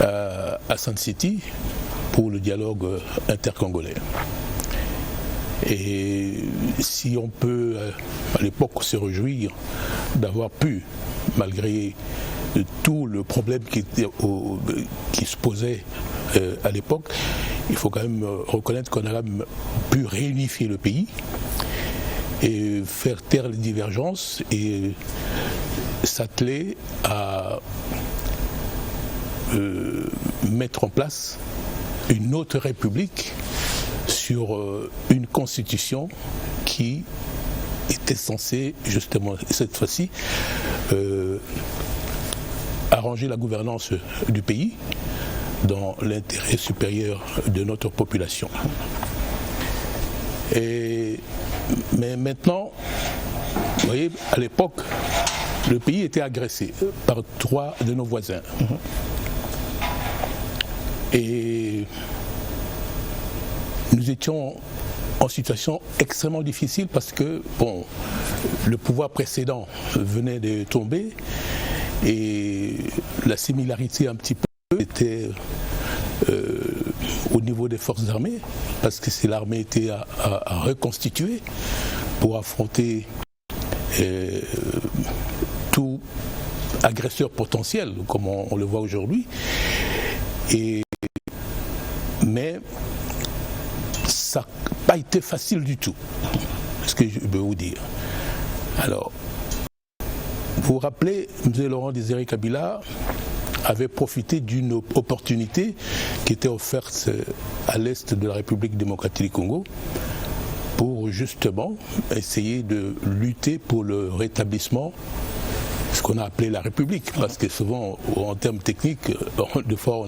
à Sun City pour le dialogue intercongolais. Et si on peut à l'époque se réjouir d'avoir pu, malgré tout le problème qui se posait à l'époque, il faut quand même reconnaître qu'on a pu réunifier le pays et faire taire les divergences et s'atteler à mettre en place une autre république sur une constitution qui était censée justement cette fois-ci arranger la gouvernance du pays dans l'intérêt supérieur de notre population. Mais maintenant, vous voyez, à l'époque, le pays était agressé par 3 de nos voisins. Et nous étions en situation extrêmement difficile parce que, bon, le pouvoir précédent venait de tomber et la similarité un petit peu était au niveau des forces armées, parce que si l'armée était à reconstituer pour affronter tout agresseur potentiel, comme on le voit aujourd'hui. Mais ça n'a pas été facile du tout, ce que je peux vous dire. Alors, vous vous rappelez, M. Laurent Désiré Kabila avait profité d'une opportunité qui était offerte à l'est de la République démocratique du Congo pour justement essayer de lutter pour le rétablissement, ce qu'on a appelé la République, parce que souvent, en termes techniques, des fois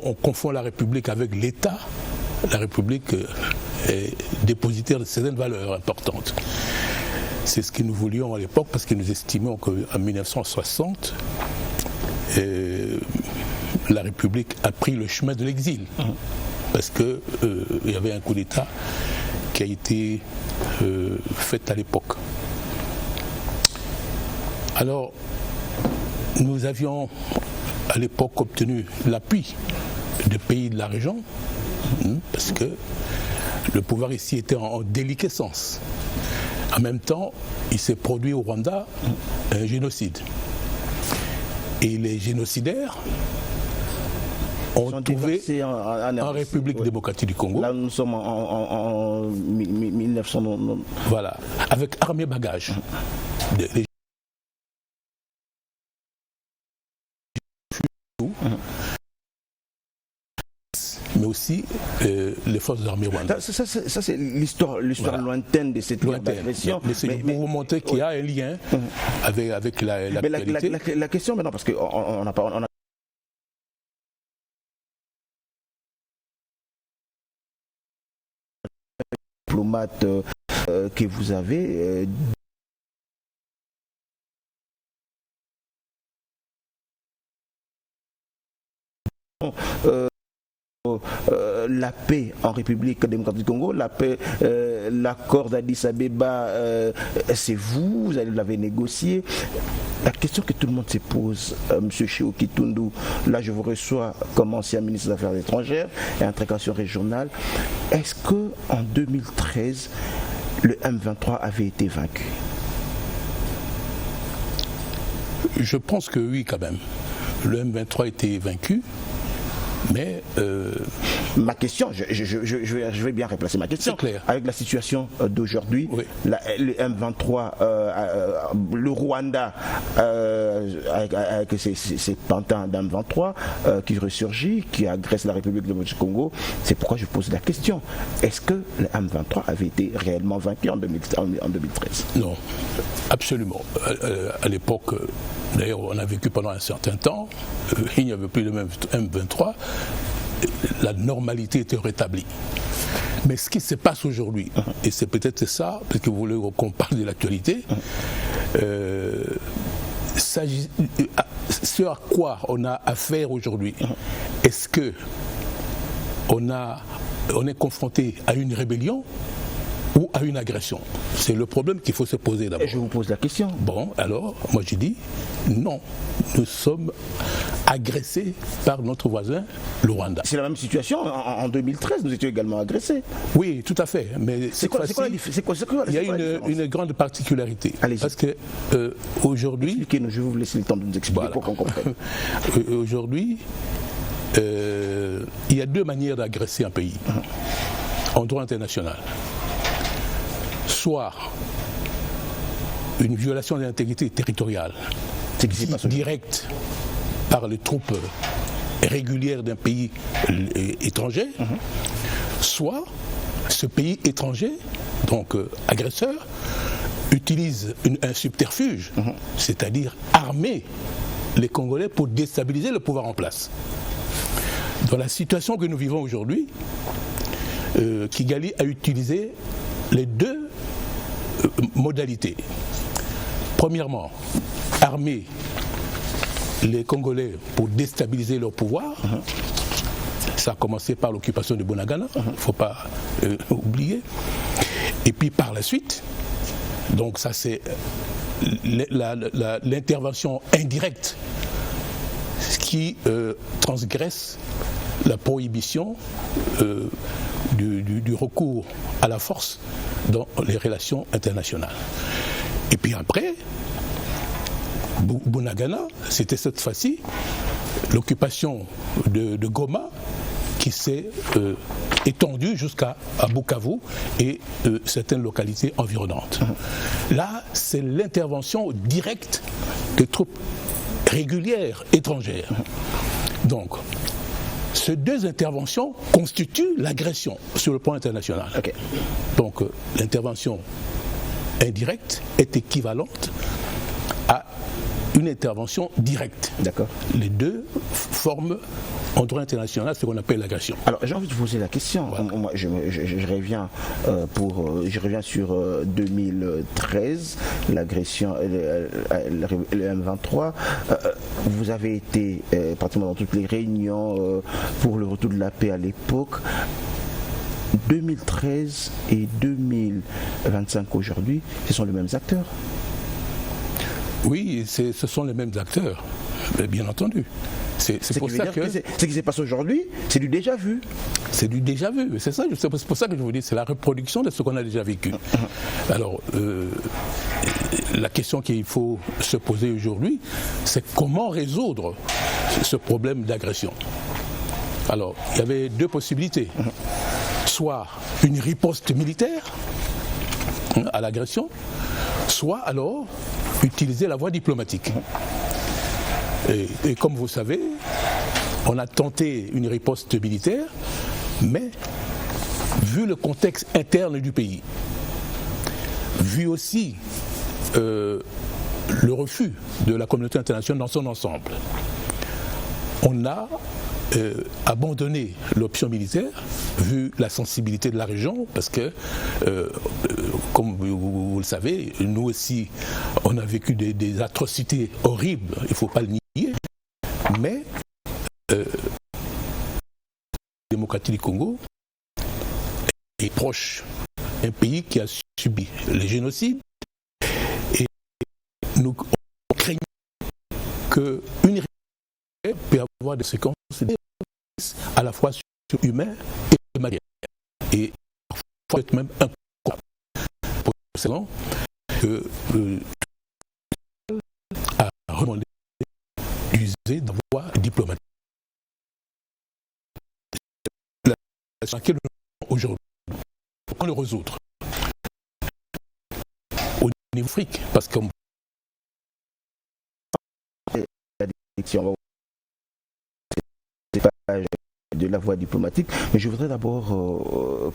on confond la République avec l'État. La République est dépositaire de certaines valeurs importantes. C'est ce que nous voulions à l'époque, parce que nous estimions qu'en 1960, la République a pris le chemin de l'exil, parce qu'il y avait un coup d'État qui a été fait à l'époque. Alors, nous avions à l'époque obtenu l'appui des pays de la région, parce que le pouvoir ici était en déliquescence. En même temps, il s'est produit au Rwanda un génocide. Et les génocidaires ont trouvé en République démocratique du Congo. Là, nous sommes en 1990. Voilà, avec armée bagage. Mais aussi les forces armées rwandaises. Ça c'est l'histoire voilà. Lointaine de cette agression. Mais c'est pour vous montrer qu'il y a un lien avec l'actualité. La question maintenant, parce qu'on n'a pas... diplomate que vous avez... la paix en République démocratique du Congo, la paix, l'accord d'Addis Abeba, c'est vous l'avez négocié. La question que tout le monde se pose, M. Cheo Kitundu, là je vous reçois comme ancien ministre des Affaires étrangères et intégration régionale, est-ce qu'en 2013, le M23 avait été vaincu? Je pense que oui quand même. Le M23 a été vaincu. Mais ma question, je vais bien replacer ma question. Clair. Avec la situation d'aujourd'hui, oui. Le M23, le Rwanda, avec ses pantins d'M23 qui ressurgit, qui agresse la République démocratique du Congo, c'est pourquoi je pose la question. Est-ce que le M23 avait été réellement vaincu en 2013 ? Non, absolument. À l'époque, d'ailleurs, on a vécu pendant un certain temps, il n'y avait plus le même M23, la normalité était rétablie. Mais ce qui se passe aujourd'hui, et c'est peut-être ça, parce que vous voulez qu'on parle de l'actualité, ce à quoi on a affaire aujourd'hui, est-ce que on est confronté à une rébellion ou à une agression? C'est le problème qu'il faut se poser d'abord. Et je vous pose la question. Bon, alors, moi je dis non. Nous sommes agressés par notre voisin, le Rwanda. C'est la même situation. En 2013, nous étions également agressés. Oui, tout à fait. Mais C'est quoi la différence? Il y a une grande particularité. Allez-y. Parce que aujourd'hui... Expliquez-nous, je vais vous laisser le temps de nous expliquer pour qu'on comprenne. Aujourd'hui, il y a deux manières d'agresser un pays en droit international. Soit une violation de l'intégrité territoriale directe par les troupes régulières d'un pays étranger, soit ce pays étranger, donc agresseur, utilise un subterfuge, c'est-à-dire armer les Congolais pour déstabiliser le pouvoir en place. Dans la situation que nous vivons aujourd'hui, Kigali a utilisé les deux modalités. Premièrement, armer les Congolais pour déstabiliser leur pouvoir. Ça a commencé par l'occupation de Bunagana, il ne faut pas oublier. Et puis par la suite, donc ça c'est l'intervention indirecte qui transgresse la prohibition du recours à la force dans les relations internationales. Et puis après, Bunagana, c'était cette fois-ci l'occupation de Goma qui s'est étendue jusqu'à Bukavu et certaines localités environnantes. Là, c'est l'intervention directe des troupes régulières étrangères. Donc, ces deux interventions constituent l'agression sur le plan international. Okay. Donc, l'intervention indirecte est équivalente à une intervention directe. D'accord. Les deux forment en droit international ce qu'on appelle l'agression. Alors j'ai envie de vous poser la question. Voilà. Moi, je reviens je reviens sur 2013, l'agression, le M23. Vous avez été pratiquement dans toutes les réunions pour le retour de la paix à l'époque. 2013 et 2025 aujourd'hui, ce sont les mêmes acteurs. Oui, ce sont les mêmes acteurs, bien entendu. C'est pour ça que... Ce qui s'est passé aujourd'hui, c'est du déjà vu. C'est du déjà vu, c'est pour ça que je vous dis, c'est la reproduction de ce qu'on a déjà vécu. Alors, la question qu'il faut se poser aujourd'hui, c'est comment résoudre ce problème d'agression. Alors, il y avait deux possibilités. Soit une riposte militaire à l'agression, soit alors utiliser la voie diplomatique. Et comme vous savez, on a tenté une riposte militaire, mais vu le contexte interne du pays, vu aussi le refus de la communauté internationale dans son ensemble, on a abandonné l'option militaire, vu la sensibilité de la région, parce que, comme vous le savez, nous aussi, on a vécu des atrocités horribles, il ne faut pas le nier, mais la démocratie du Congo est proche, un pays qui a subi les génocides, et nous craignons qu'une réalité peut avoir des séquences à la fois humain et matériel. Et parfois même incroyable. Pour cela, que a demandé d'user de voie diplomatique. La situation à laquelle nous sommes aujourd'hui, pour le résoudre au niveau Afrique, parce que de la voie diplomatique, mais je voudrais d'abord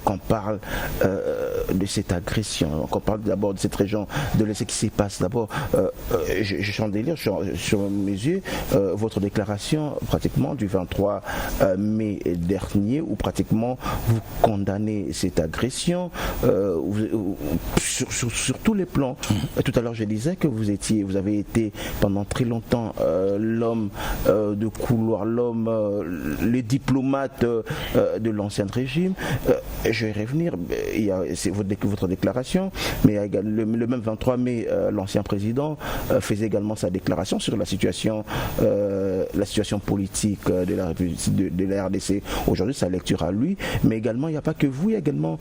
qu'on parle de cette agression, qu'on parle d'abord de cette région, de ce qui se passe. D'abord, je suis en délire sur mes yeux, votre déclaration pratiquement du 23 mai dernier, où pratiquement vous condamnez cette agression sur tous les plans. Tout à l'heure, je disais que vous avez été pendant très longtemps l'homme de couloir, l'homme, le diplomate diplomate de l'ancien régime. Je vais revenir, c'est votre déclaration, mais le même 23 mai, l'ancien président faisait également sa déclaration sur la situation politique de la République de la RDC. Aujourd'hui, sa lecture à lui, mais également, il n'y a pas que vous, il y a également,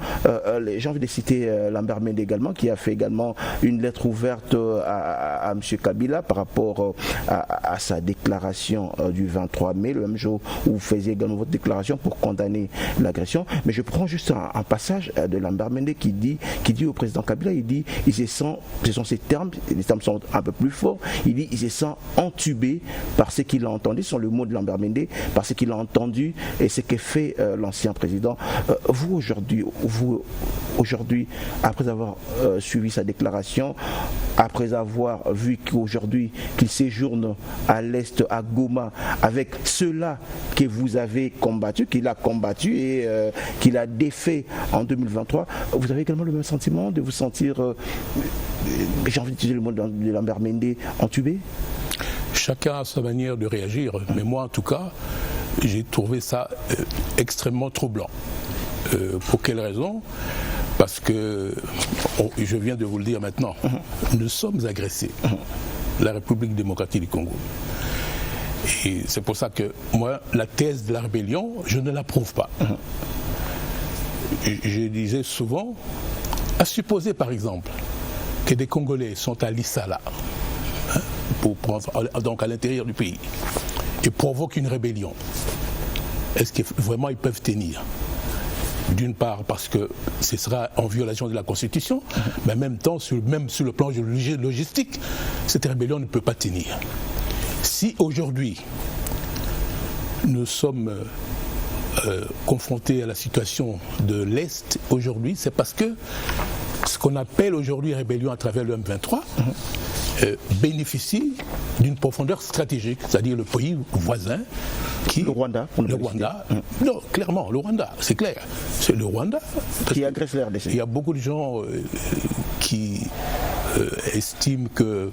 j'ai envie de citer Lambert Mende également, qui a fait également une lettre ouverte à M. Kabila par rapport à sa déclaration du 23 mai, le même jour où vous faisiez également votre déclaration pour condamner l'agression. Mais je prends juste un passage de Lambert Mende qui dit au président Kabila, il dit, il se sent, ce sont ces termes, les termes sont un peu plus forts, il dit, il se sent entubé par ce qu'il a entendu, ce sont le mot de Lambert Mende, par ce qu'il a entendu et ce que fait l'ancien président. Vous aujourd'hui, après avoir suivi sa déclaration, après avoir vu qu'aujourd'hui qu'il séjourne à l'Est, à Goma, avec ceux-là que vous avez combattu, qu'il a combattu et qu'il a défait en 2023, vous avez également le même sentiment de vous sentir, j'ai envie d'utiliser le mot de Lambert Mende, entubé? Chacun a sa manière de réagir, mais moi en tout cas, j'ai trouvé ça extrêmement troublant. Pour quelle raison? Parce que, je viens de vous le dire maintenant, nous sommes agressés, la République démocratique du Congo. Et c'est pour ça que moi, la thèse de la rébellion, je ne l'approuve pas. Je disais souvent, à supposer par exemple que des Congolais sont à Lissala, donc à l'intérieur du pays, et provoquent une rébellion, est-ce que vraiment ils peuvent tenir? D'une part parce que ce sera en violation de la Constitution, mais en même temps, même sur le plan logistique, cette rébellion ne peut pas tenir. Si aujourd'hui, nous sommes confrontés à la situation de l'Est, aujourd'hui, c'est parce que ce qu'on appelle aujourd'hui rébellion à travers le M23 bénéficie d'une profondeur stratégique, c'est-à-dire le pays voisin qui... Le Rwanda. Non, clairement, le Rwanda, c'est clair. C'est le Rwanda. Qui agresse la RDC. Il y a beaucoup de gens qui estiment que...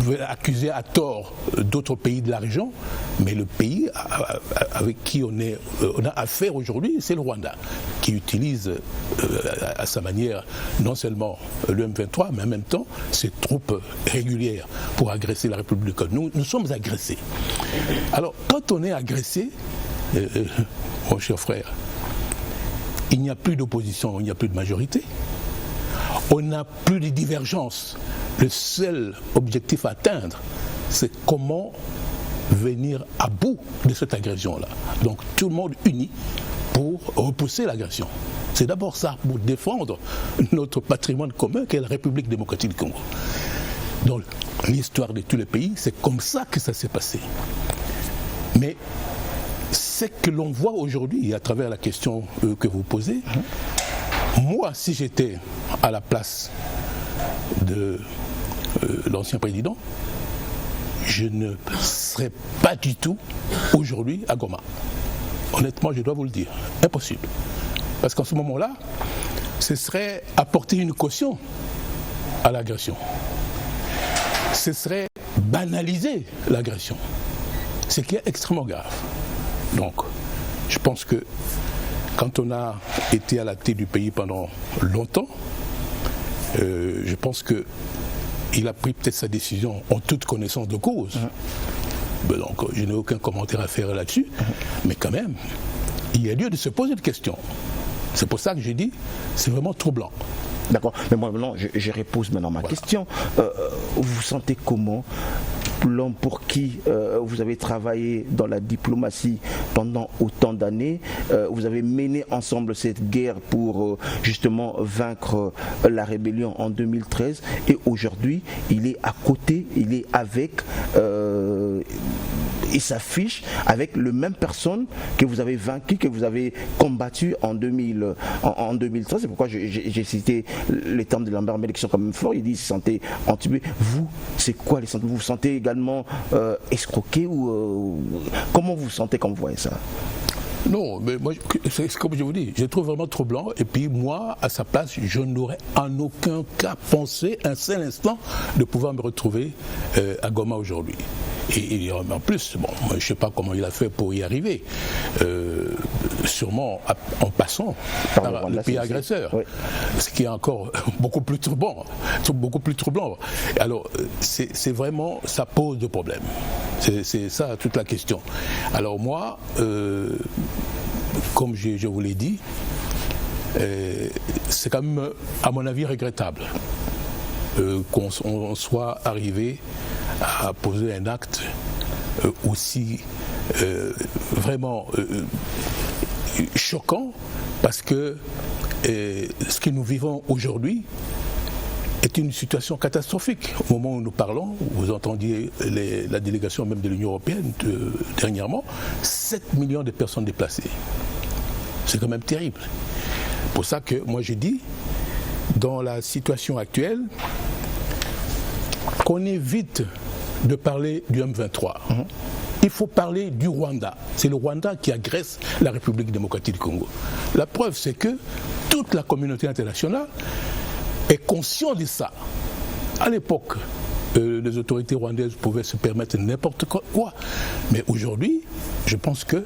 veulent accuser à tort d'autres pays de la région, mais le pays avec qui on a affaire aujourd'hui, c'est le Rwanda, qui utilise à sa manière non seulement le M23, mais en même temps ses troupes régulières pour agresser la République du Congo. Nous sommes agressés. Alors, quand on est agressé, mon cher frère, il n'y a plus d'opposition, il n'y a plus de majorité. On n'a plus de divergences. Le seul objectif à atteindre, c'est comment venir à bout de cette agression-là. Donc tout le monde uni pour repousser l'agression. C'est d'abord ça, pour défendre notre patrimoine commun qu'est la République démocratique du Congo. Dans l'histoire de tous les pays, c'est comme ça que ça s'est passé. Mais ce que l'on voit aujourd'hui, à travers la question que vous posez, moi, si j'étais à la place de l'ancien président, je ne serais pas du tout aujourd'hui à Goma. Honnêtement, je dois vous le dire, impossible. Parce qu'en ce moment-là, ce serait apporter une caution à l'agression. Ce serait banaliser l'agression, ce qui est extrêmement grave. Donc, je pense que quand on a été à la tête du pays pendant longtemps, je pense qu'il a pris peut-être sa décision en toute connaissance de cause. Donc je n'ai aucun commentaire à faire là-dessus, mais quand même, il y a lieu de se poser des questions. C'est pour ça que j'ai dit, c'est vraiment troublant. D'accord, mais moi maintenant, je repose maintenant ma question. Vous vous sentez comment, l'homme pour qui vous avez travaillé dans la diplomatie pendant autant d'années, vous avez mené ensemble cette guerre pour justement vaincre la rébellion en 2013, et aujourd'hui il est à côté, il est avec il s'affiche avec le même personne que vous avez vaincu, que vous avez combattu en 2013. C'est pourquoi j'ai cité les termes de Lambert Mende qui sont quand même forts. Il dit santé entubé. Vous, c'est quoi les sentiments? Vous vous sentez également escroqué ou comment vous vous sentez quand vous voyez ça? Non, mais moi, c'est comme je vous dis, je trouve vraiment troublant. Et puis moi, à sa place, je n'aurais en aucun cas pensé un seul instant de pouvoir me retrouver à Goma aujourd'hui. Et en plus, bon, je ne sais pas comment il a fait pour y arriver. Sûrement en passant par le pays agresseur, oui. Ce qui est encore beaucoup plus troublant. Alors, c'est vraiment, ça pose de problèmes. C'est ça toute la question. Alors moi, comme je vous l'ai dit, c'est quand même, à mon avis, regrettable qu'on soit arrivé à poser un acte aussi vraiment choquant, parce que ce que nous vivons aujourd'hui est une situation catastrophique. Au moment où nous parlons, vous entendiez la délégation même de l'Union européenne dernièrement, 7 millions de personnes déplacées. C'est quand même terrible. C'est pour ça que moi j'ai dit, dans la situation actuelle, qu'on évite de parler du M23. Il faut parler du Rwanda. C'est le Rwanda qui agresse la République démocratique du Congo. La preuve, c'est que toute la communauté internationale est consciente de ça. À l'époque, les autorités rwandaises pouvaient se permettre n'importe quoi. Mais aujourd'hui, je pense que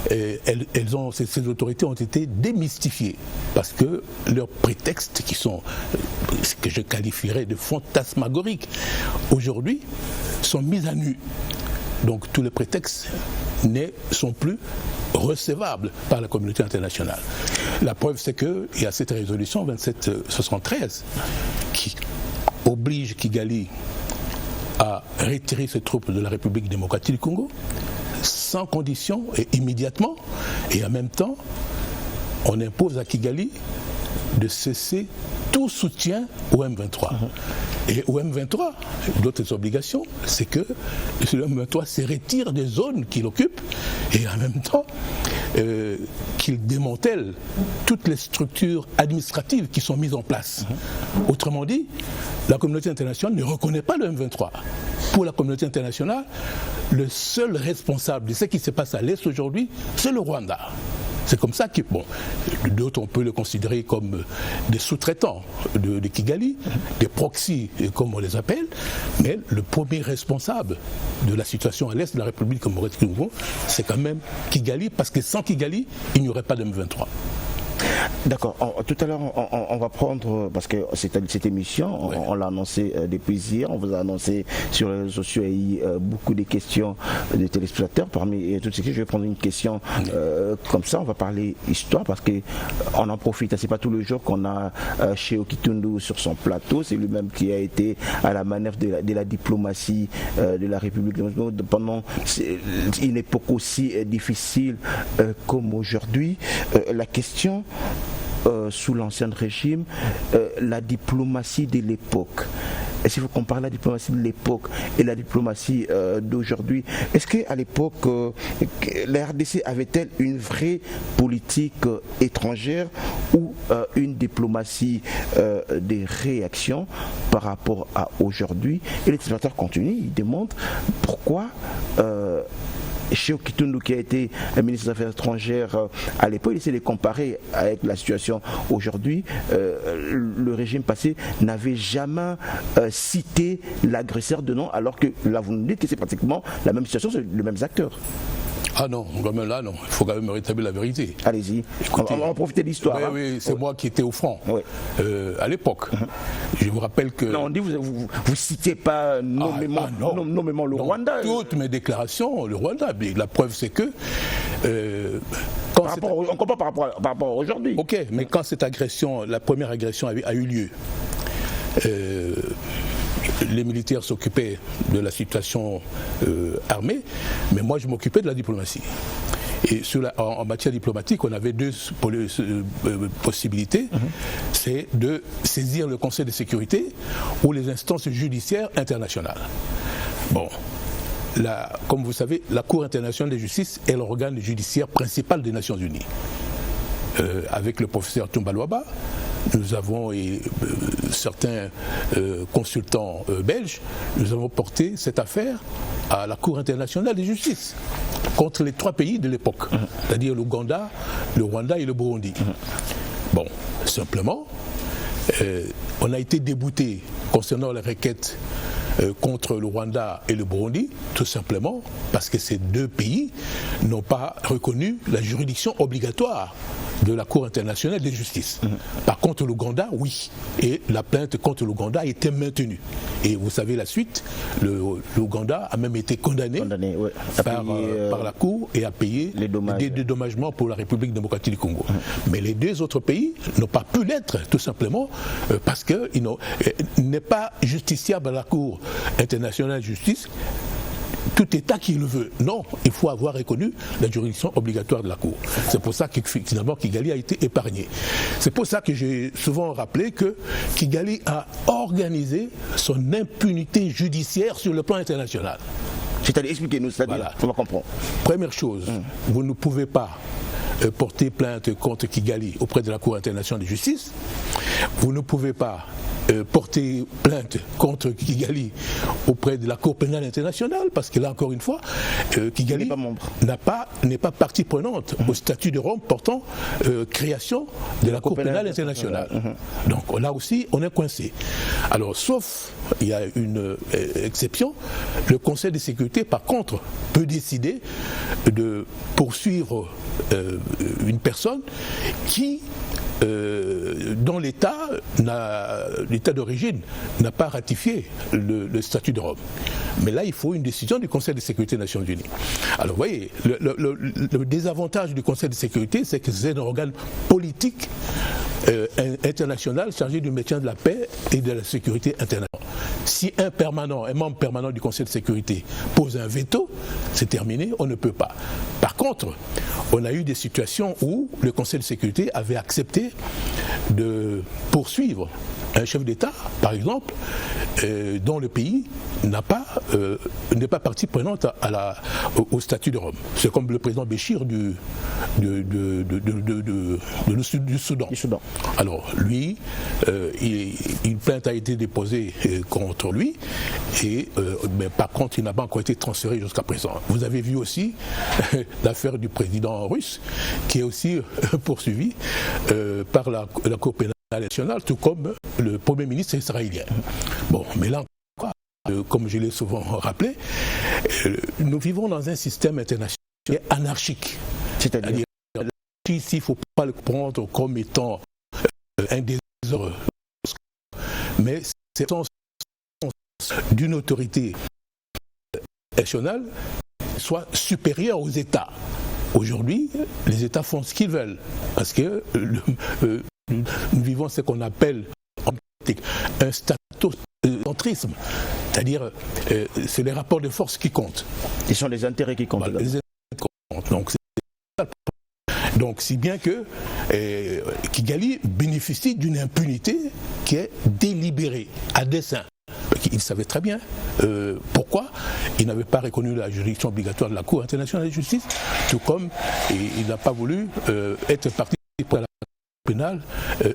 ces autorités ont été démystifiées parce que leurs prétextes, qui sont ce que je qualifierais de fantasmagoriques, aujourd'hui sont mis à nu. Donc tous les prétextes ne sont plus recevables par la communauté internationale. La preuve, c'est qu'il y a cette résolution 2773 qui oblige Kigali à retirer ses troupes de la République démocratique du Congo sans condition et immédiatement, et en même temps on impose à Kigali de cesser tout soutien au M23. Et au M23, d'autres obligations, c'est que le M23 se retire des zones qu'il occupe et en même temps qu'il démantèle toutes les structures administratives qui sont mises en place. Autrement dit, la communauté internationale ne reconnaît pas le M23. Pour la communauté internationale, le seul responsable de ce qui se passe à l'Est aujourd'hui, c'est le Rwanda. C'est comme ça que, bon, d'autres on peut le considérer comme des sous-traitants de Kigali, des proxys comme on les appelle, mais le premier responsable de la situation à l'est de la République démocratique du Congo, c'est quand même Kigali, parce que sans Kigali, il n'y aurait pas de M23. D'accord. Tout à l'heure, on va prendre, parce que cette émission, on l'a annoncé depuis hier, on vous a annoncé sur les réseaux sociaux, il y a eu beaucoup de questions de téléspectateurs. Parmi toutes ces questions, je vais prendre une question comme ça, on va parler histoire, parce qu'on en profite. C'est pas tous les jours qu'on a Cheo Kitundu sur son plateau, c'est lui-même qui a été à la manœuvre de la diplomatie de la République pendant une époque aussi difficile comme aujourd'hui. La question sous l'ancien régime, la diplomatie de l'époque. Et si vous comparez la diplomatie de l'époque et la diplomatie d'aujourd'hui, est-ce qu'à l'époque, la RDC avait-elle une vraie politique étrangère ou une diplomatie de réaction par rapport à aujourd'hui? Et les téléspectateurs continuent, ils demandent pourquoi Cheo Kitundu, qui a été ministre des Affaires étrangères à l'époque, il essaie de comparer avec la situation aujourd'hui. Le régime passé n'avait jamais cité l'agresseur de nom, alors que là vous nous dites que c'est pratiquement la même situation, c'est les mêmes acteurs. Ah non, quand même là non, il faut quand même rétablir la vérité. Allez-y, on va en profiter de l'histoire. Oui, hein. Oui, c'est moi qui étais au front à l'époque. Je vous rappelle que... Non, on dit vous citez pas nommément le Rwanda. Toutes mes déclarations, le Rwanda, mais la preuve c'est que... on comprend par rapport à aujourd'hui. Ok, mais quand cette agression, la première agression a eu lieu, les militaires s'occupaient de la situation armée, mais moi je m'occupais de la diplomatie. Et en matière diplomatique, on avait deux possibilités. C'est de saisir le Conseil de sécurité ou les instances judiciaires internationales. Bon, comme vous savez, la Cour internationale de justice est l'organe judiciaire principal des Nations Unies. Avec le professeur Tumba Luaba, nous avons, et certains consultants belges, nous avons porté cette affaire à la Cour internationale de justice contre les 3 pays de l'époque, c'est-à-dire l'Ouganda, le Rwanda et le Burundi. Bon, simplement, on a été débouté concernant les requêtes contre le Rwanda et le Burundi, tout simplement parce que ces 2 pays n'ont pas reconnu la juridiction obligatoire de la Cour internationale de justice. Par contre, l'Ouganda, oui. Et la plainte contre l'Ouganda a été maintenue. Et vous savez la suite, l'Ouganda a même été condamné ouais, par la Cour et a payé des dédommagements pour la République démocratique du Congo. Mais les 2 autres pays n'ont pas pu l'être, tout simplement, parce qu'il n'est pas justiciable à la Cour internationale de justice tout État qui le veut. Non, il faut avoir reconnu la juridiction obligatoire de la Cour. C'est pour ça que finalement Kigali a été épargné. C'est pour ça que j'ai souvent rappelé que Kigali a organisé son impunité judiciaire sur le plan international. C'est-à-dire, expliquez-nous, c'est-à-dire, voilà. On va comprendre. Première chose, vous ne pouvez pas porter plainte contre Kigali auprès de la Cour internationale de justice. Vous ne pouvez pas porter plainte contre Kigali auprès de la Cour pénale internationale, parce que là encore une fois, Kigali n'est pas partie prenante au statut de Rome portant création de la Cour pénale internationale. Donc là aussi, on est coincé. Alors, sauf, il y a une exception, le Conseil de sécurité, par contre, peut décider de poursuivre une personne qui dont l'État d'origine n'a pas ratifié le statut de Rome. Mais là, il faut une décision du Conseil de sécurité des Nations Unies. Alors, vous voyez, le désavantage du Conseil de sécurité, c'est que c'est un organe politique international chargé du maintien de la paix et de la sécurité internationale. Si un membre permanent du Conseil de sécurité pose un veto, c'est terminé, on ne peut pas. Par contre, on a eu des situations où le Conseil de sécurité avait accepté de poursuivre un chef d'État, par exemple, dont le pays n'est pas partie prenante au statut de Rome. C'est comme le président Béchir du Soudan. Alors, lui, une plainte a été déposée contre lui, mais par contre, il n'a pas encore été transféré jusqu'à présent. Vous avez vu aussi l'affaire du président russe, qui est aussi poursuivi par la Cour pénale nationale, tout comme le Premier ministre israélien. Bon, mais là, comme je l'ai souvent rappelé, nous vivons dans un système international anarchique. C'est-à-dire, ici, il ne faut pas le prendre comme étant un désordre, mais c'est le sens d'une autorité nationale soit supérieure aux États. Aujourd'hui, les États font ce qu'ils veulent, parce que nous vivons ce qu'on appelle un statocentrisme, c'est-à-dire c'est les rapports de force qui comptent. Ce sont les intérêts qui comptent. Voilà, les intérêts qui comptent. Donc si bien que Kigali bénéficie d'une impunité qui est délibérée, à dessein. Il savait très bien pourquoi il n'avait pas reconnu la juridiction obligatoire de la Cour internationale de justice, tout comme il n'a pas voulu être partie pour la Cour pénale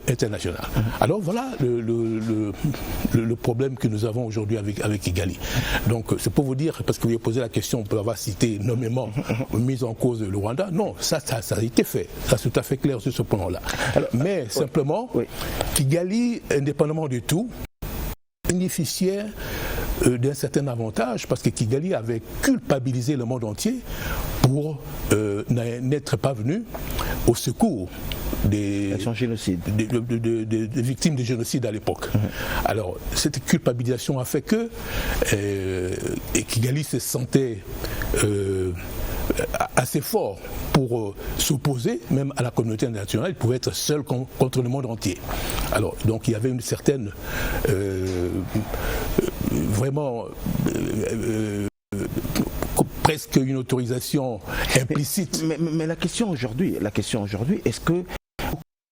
internationale. Alors voilà le problème que nous avons aujourd'hui avec Kigali. Donc c'est pour vous dire, parce que vous avez posé la question, on peut avoir cité nommément mise en cause le Rwanda. Non, ça a été fait. Ça c'est tout à fait clair sur ce point-là. Mais simplement, Kigali, indépendamment de tout, bénéficiait d'un certain avantage parce que Kigali avait culpabilisé le monde entier pour n'être pas venu au secours des victimes de génocide à l'époque. Alors, cette culpabilisation a fait que Kigali se sentait assez fort pour s'opposer même à la communauté internationale. Il pouvait être seul contre le monde entier. Alors, donc il y avait une certaine vraiment presque une autorisation implicite. Mais la question aujourd'hui, est-ce que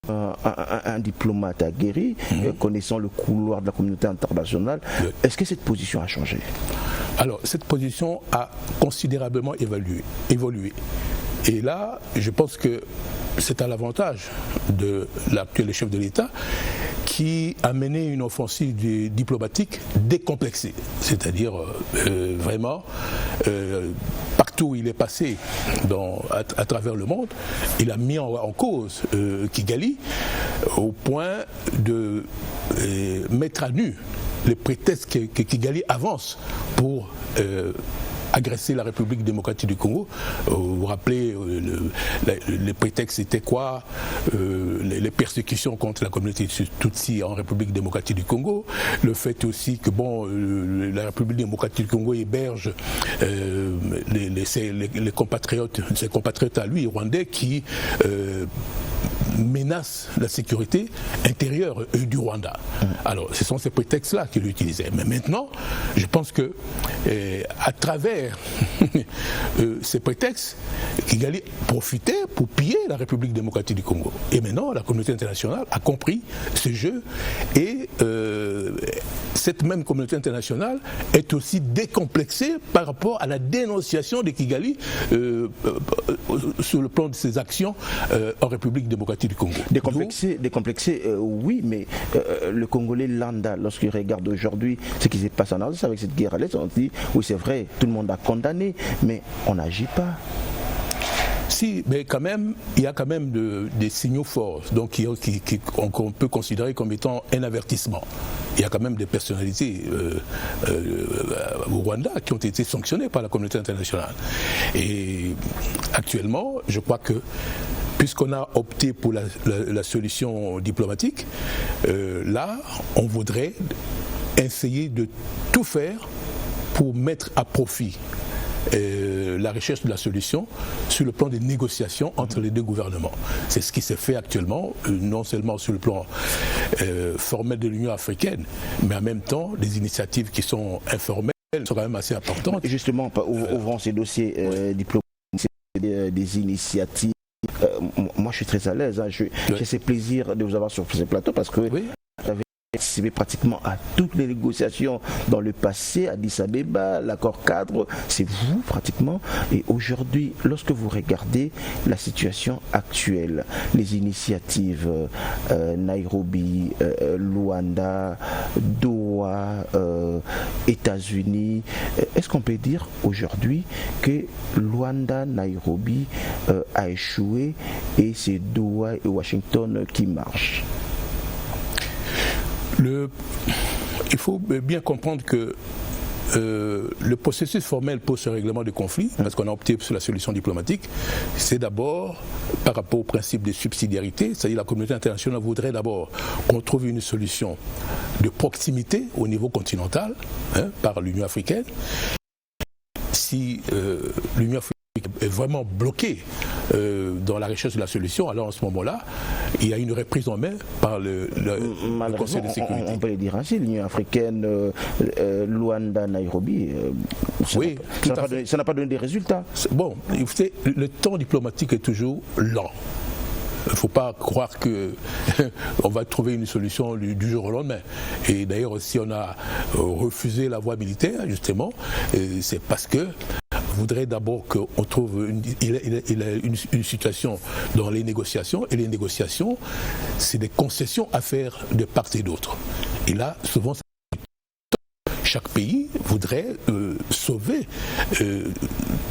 un diplomate aguerri, connaissant le couloir de la communauté internationale, est-ce que cette position a changé? Alors, cette position a considérablement évolué. Et là, je pense que c'est à l'avantage de l'actuel chef de l'État qui a mené une offensive diplomatique décomplexée, c'est-à-dire vraiment partout où il est passé à travers le monde, il a mis en cause Kigali au point de mettre à nu les prétextes que Kigali avance pour agresser la République démocratique du Congo. Vous vous rappelez, les prétextes c'était quoi? Les persécutions contre la communauté Tutsi en République démocratique du Congo, le fait aussi que la République démocratique du Congo héberge ses compatriotes à lui, rwandais, qui menace la sécurité intérieure du Rwanda. Alors, ce sont ces prétextes-là qu'il utilisait. Mais maintenant, je pense que à travers ces prétextes, Kigali profitait pour piller la République démocratique du Congo. Et maintenant, la communauté internationale a compris ce jeu et cette même communauté internationale est aussi décomplexée par rapport à la dénonciation de Kigali sur le plan de ses actions en République démocratique du Congo. Décomplexé, oui, mais le Congolais lambda, lorsqu'il regarde aujourd'hui ce qui se passe en Alsace avec cette guerre à l'Est, on dit oui, c'est vrai, tout le monde a condamné, mais on n'agit pas. Si, mais quand même, il y a quand même des signaux forts, donc qu'on peut considérer comme étant un avertissement. Il y a quand même des personnalités au Rwanda qui ont été sanctionnées par la communauté internationale. Et actuellement, je crois que puisqu'on a opté pour la solution diplomatique, là, on voudrait essayer de tout faire pour mettre à profit la recherche de la solution sur le plan des négociations entre les deux gouvernements. C'est ce qui s'est fait actuellement, non seulement sur le plan formel de l'Union africaine, mais en même temps, des initiatives qui sont informelles sont quand même assez importantes. Justement, ouvrant ces dossiers diplomatiques, des initiatives, moi je suis très à l'aise, hein. J'ai ce plaisir de vous avoir sur ce plateau parce que vous avez participé pratiquement à toutes les négociations dans le passé, Addis Abeba, l'accord cadre, c'est vous pratiquement. Et aujourd'hui, lorsque vous regardez la situation actuelle, les initiatives Nairobi, Luanda, Doha, États-Unis, est-ce qu'on peut dire aujourd'hui que Luanda, Nairobi a échoué et c'est Doha et Washington qui marchent? Il faut bien comprendre que le processus formel pour ce règlement de conflit, parce qu'on a opté sur la solution diplomatique, c'est d'abord par rapport au principe de subsidiarité, c'est-à-dire la communauté internationale voudrait d'abord qu'on trouve une solution de proximité au niveau continental, par l'Union africaine. Si l'Union africaine est vraiment bloquée dans la recherche de la solution, alors en ce moment-là, il y a une reprise en main par le Conseil de sécurité. On peut le dire ainsi, l'Union africaine, Luanda, Nairobi, ça n'a pas donné des résultats. Bon, le temps diplomatique est toujours lent. Il ne faut pas croire qu'on va trouver une solution du jour au lendemain. Et d'ailleurs, si on a refusé la voie militaire, justement, c'est parce que voudrait d'abord qu'on trouve une situation dans les négociations, et les négociations, c'est des concessions à faire de part et d'autre. Et là, souvent, chaque pays voudrait sauver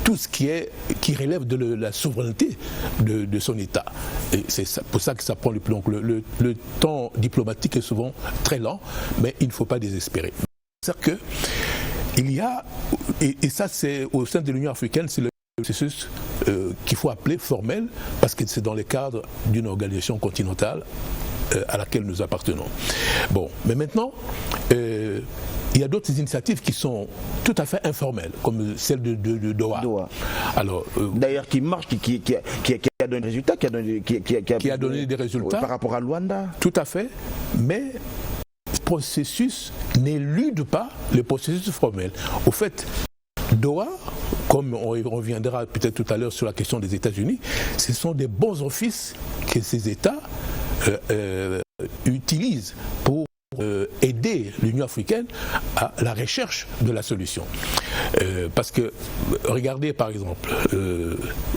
tout ce qui relève de la souveraineté de son État. Et c'est pour ça que ça prend le plus long. Le temps diplomatique est souvent très lent, mais il ne faut pas désespérer. C'est-à-dire que il y a, et ça c'est au sein de l'Union africaine, c'est le processus qu'il faut appeler formel, parce que c'est dans le cadre d'une organisation continentale à laquelle nous appartenons. Bon, mais maintenant, il y a d'autres initiatives qui sont tout à fait informelles, comme celle de Doha. Alors, d'ailleurs, qui marche, qui a donné des résultats, qui a donné des résultats par rapport à Luanda. Tout à fait, mais ce processus n'élude pas le processus formel. Au fait, Doha, comme on reviendra peut-être tout à l'heure sur la question des États-Unis, ce sont des bons offices que ces États utilisent pour aider l'Union africaine à la recherche de la solution. Parce que, regardez par exemple,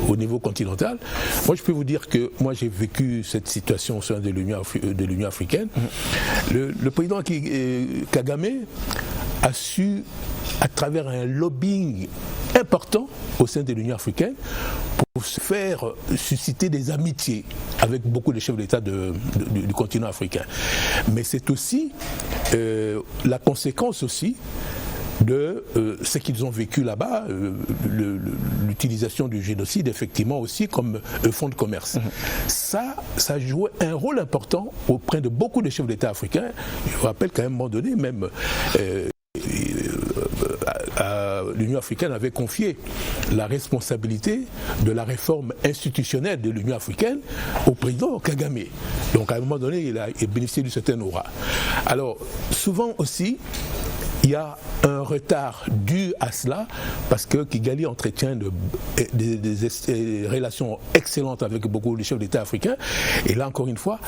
au niveau continental, moi je peux vous dire que moi j'ai vécu cette situation au sein de l'Union africaine. Le président Kagame a su, à travers un lobbying important au sein de l'Union africaine, pour se faire susciter des amitiés avec beaucoup de chefs d'État du continent africain. Mais c'est aussi la conséquence aussi de ce qu'ils ont vécu là-bas, l'utilisation du génocide effectivement aussi comme fonds de commerce. Ça jouait un rôle important auprès de beaucoup de chefs d'État africains. Je vous rappelle qu'à un moment donné, même l'Union africaine avait confié la responsabilité de la réforme institutionnelle de l'Union africaine au président Kagame. Donc à un moment donné, il a bénéficié d'une certaine aura. Alors souvent aussi, il y a un retard dû à cela parce que Kigali entretient des relations excellentes avec beaucoup de chefs d'État africains. Et là, encore une fois,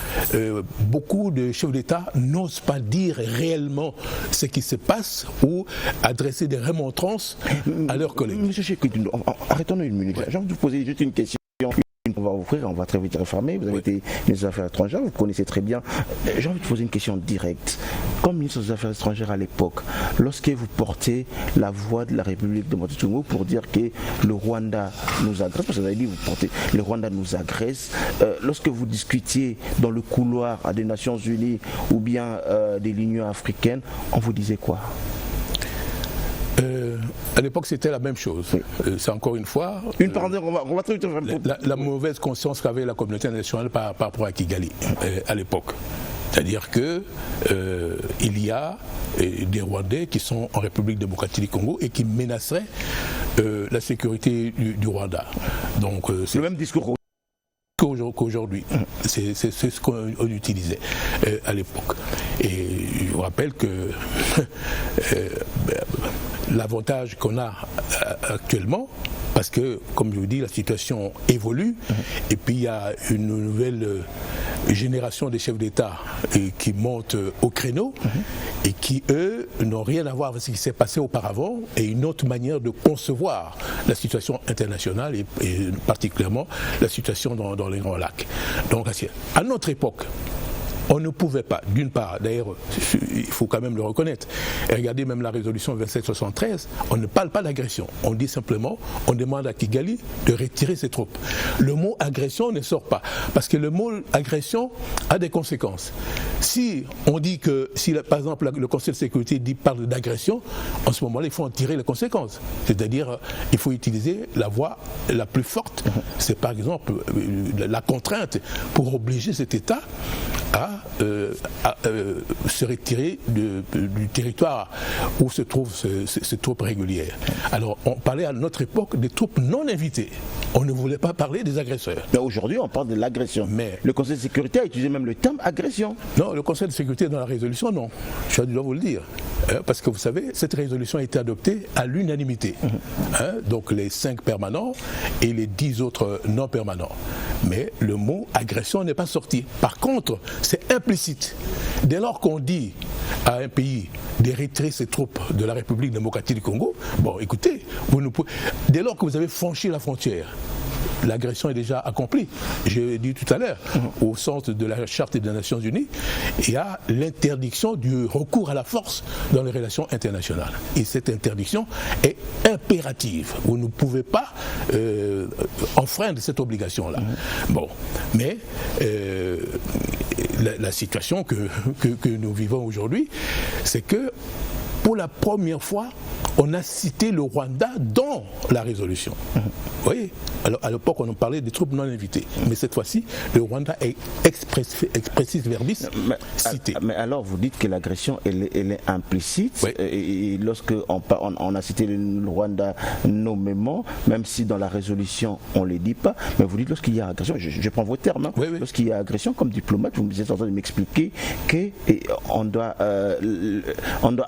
beaucoup de chefs d'État n'osent pas dire réellement ce qui se passe ou adresser des remontrances à leurs collègues. Monsieur Cheikh, arrêtons-nous une minute. Ouais. J'ai envie de vous poser juste une question. On va ouvrir, on va très vite réformer. Vous avez été ministre des Affaires étrangères, vous connaissez très bien. J'ai envie de poser une question directe. Comme ministre des Affaires étrangères à l'époque, lorsque vous portez la voix de la République démocratique du Congo pour dire que le Rwanda nous agresse, parce que vous avez dit vous portez le Rwanda nous agresse, lorsque vous discutiez dans le couloir des Nations Unies ou bien de l'Union africaine, on vous disait quoi? À l'époque, c'était la même chose. C'est encore une fois on va très vite la mauvaise conscience qu'avait la communauté internationale par rapport à Kigali à l'époque. C'est-à-dire que il y a des Rwandais qui sont en République démocratique du Congo et qui menaceraient la sécurité du Rwanda. Donc c'est le même discours qu'aujourd'hui. C'est ce qu'on utilisait à l'époque. Et je vous rappelle que l'avantage qu'on a actuellement, parce que, comme je vous dis, la situation évolue, et puis il y a une nouvelle génération de chefs d'État qui montent au créneau, et qui, eux, n'ont rien à voir avec ce qui s'est passé auparavant, et une autre manière de concevoir la situation internationale, et particulièrement la situation dans les Grands Lacs. Donc, à notre époque, on ne pouvait pas, d'une part, d'ailleurs, il faut quand même le reconnaître, et regardez même la résolution 2773, on ne parle pas d'agression, on dit simplement, on demande à Kigali de retirer ses troupes. Le mot agression ne sort pas, parce que le mot agression a des conséquences. Si on dit que, par exemple le Conseil de sécurité parle d'agression, en ce moment-là, il faut en tirer les conséquences. C'est-à-dire, il faut utiliser la voie la plus forte, c'est par exemple la contrainte pour obliger cet État à se retirer du territoire où se trouvent ces troupes régulières. Alors, on parlait à notre époque des troupes non invitées. On ne voulait pas parler des agresseurs. Mais aujourd'hui, on parle de l'agression. Mais le Conseil de sécurité a utilisé même le terme agression. Non, le Conseil de sécurité dans la résolution, non. Je dois vous le dire. Parce que vous savez, cette résolution a été adoptée à l'unanimité. Donc les 5 permanents et les 10 autres non permanents. Mais le mot agression n'est pas sorti. Par contre, c'est implicite. Dès lors qu'on dit à un pays de retirer ses troupes de la République démocratique du Congo, bon, écoutez, dès lors que vous avez franchi la frontière, l'agression est déjà accomplie. Je l'ai dit tout à l'heure, au sens de la Charte des Nations Unies, il y a l'interdiction du recours à la force dans les relations internationales. Et cette interdiction est impérative. Vous ne pouvez pas enfreindre cette obligation-là. Bon, mais la situation que nous vivons aujourd'hui, c'est que pour la première fois, on a cité le Rwanda dans la résolution. Vous voyez ? Alors, à l'époque, on en parlait des troupes non invitées. Mais cette fois-ci, le Rwanda est expressis verbis cité. Mais alors, vous dites que l'agression, elle est implicite. Oui. Et lorsque on a cité le Rwanda nommément, même si dans la résolution, on ne le dit pas, mais vous dites lorsqu'il y a agression, je prends vos termes, oui. Lorsqu'il y a agression, comme diplomate, vous êtes en train de m'expliquer qu'on doit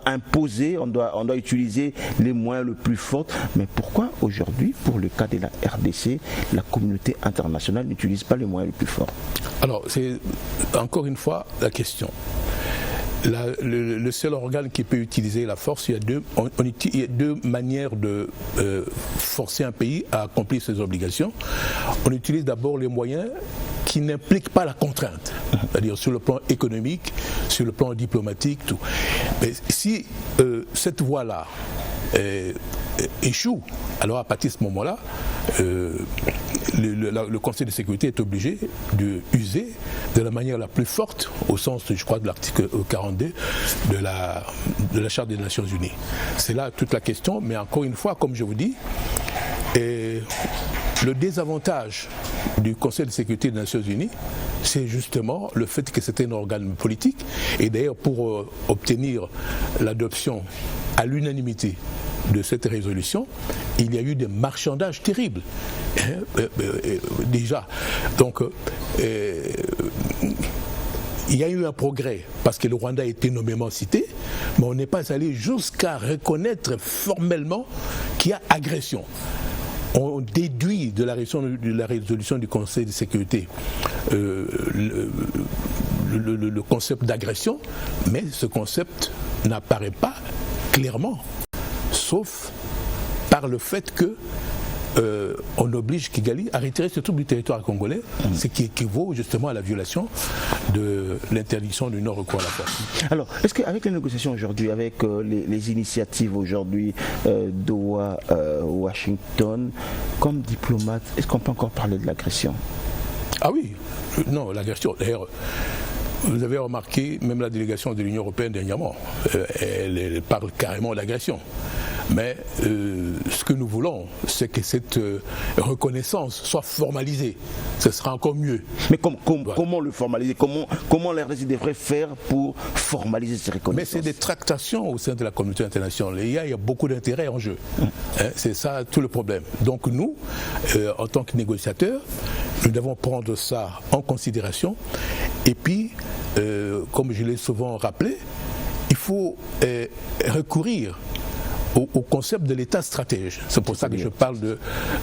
imposer, on doit utiliser les moyens les plus forts. Mais pourquoi aujourd'hui, pour le cas de la RDC, la communauté internationale n'utilise pas les moyens les plus forts? Alors, c'est encore une fois la question. le seul organe qui peut utiliser la force, il y a deux manières de forcer un pays à accomplir ses obligations. On utilise d'abord les moyens qui n'impliquent pas la contrainte, c'est-à-dire sur le plan économique, sur le plan diplomatique, tout. Mais si cette voie-là échoue, alors à partir de ce moment-là, le Conseil de sécurité est obligé d'user de la manière la plus forte, au sens, je crois, de l'article 42 de la Charte des Nations Unies. C'est là toute la question, mais encore une fois, comme je vous dis, le désavantage du Conseil de sécurité des Nations Unies, c'est justement le fait que c'était un organe politique, et d'ailleurs pour obtenir l'adoption à l'unanimité de cette résolution, il y a eu des marchandages terribles, déjà. Donc, il y a eu un progrès parce que le Rwanda a été nommément cité, mais on n'est pas allé jusqu'à reconnaître formellement qu'il y a agression. On déduit de la résolution du Conseil de sécurité le concept d'agression, mais ce concept n'apparaît pas clairement, sauf par le fait que on oblige Kigali à retirer ses troupes du territoire congolais, ce qui équivaut justement à la violation de l'interdiction du non-recours à la force. Alors, est-ce qu'avec les négociations aujourd'hui, avec les initiatives aujourd'hui Doha, Washington, comme diplomate, est-ce qu'on peut encore parler de l'agression? Ah oui, non, l'agression, d'ailleurs, vous avez remarqué, même la délégation de l'Union européenne dernièrement, elle parle carrément d'agression. Mais ce que nous voulons, c'est que cette reconnaissance soit formalisée. Ce sera encore mieux. Mais comment le formaliser? Comment la RDC devrait faire pour formaliser cette reconnaissance? Mais c'est des tractations au sein de la communauté internationale. Il y a beaucoup d'intérêts en jeu. C'est ça tout le problème. Donc nous, en tant que négociateurs, nous devons prendre ça en considération. Et puis, comme je l'ai souvent rappelé, il faut recourir au concept de l'État stratège. C'est pour ça que je parle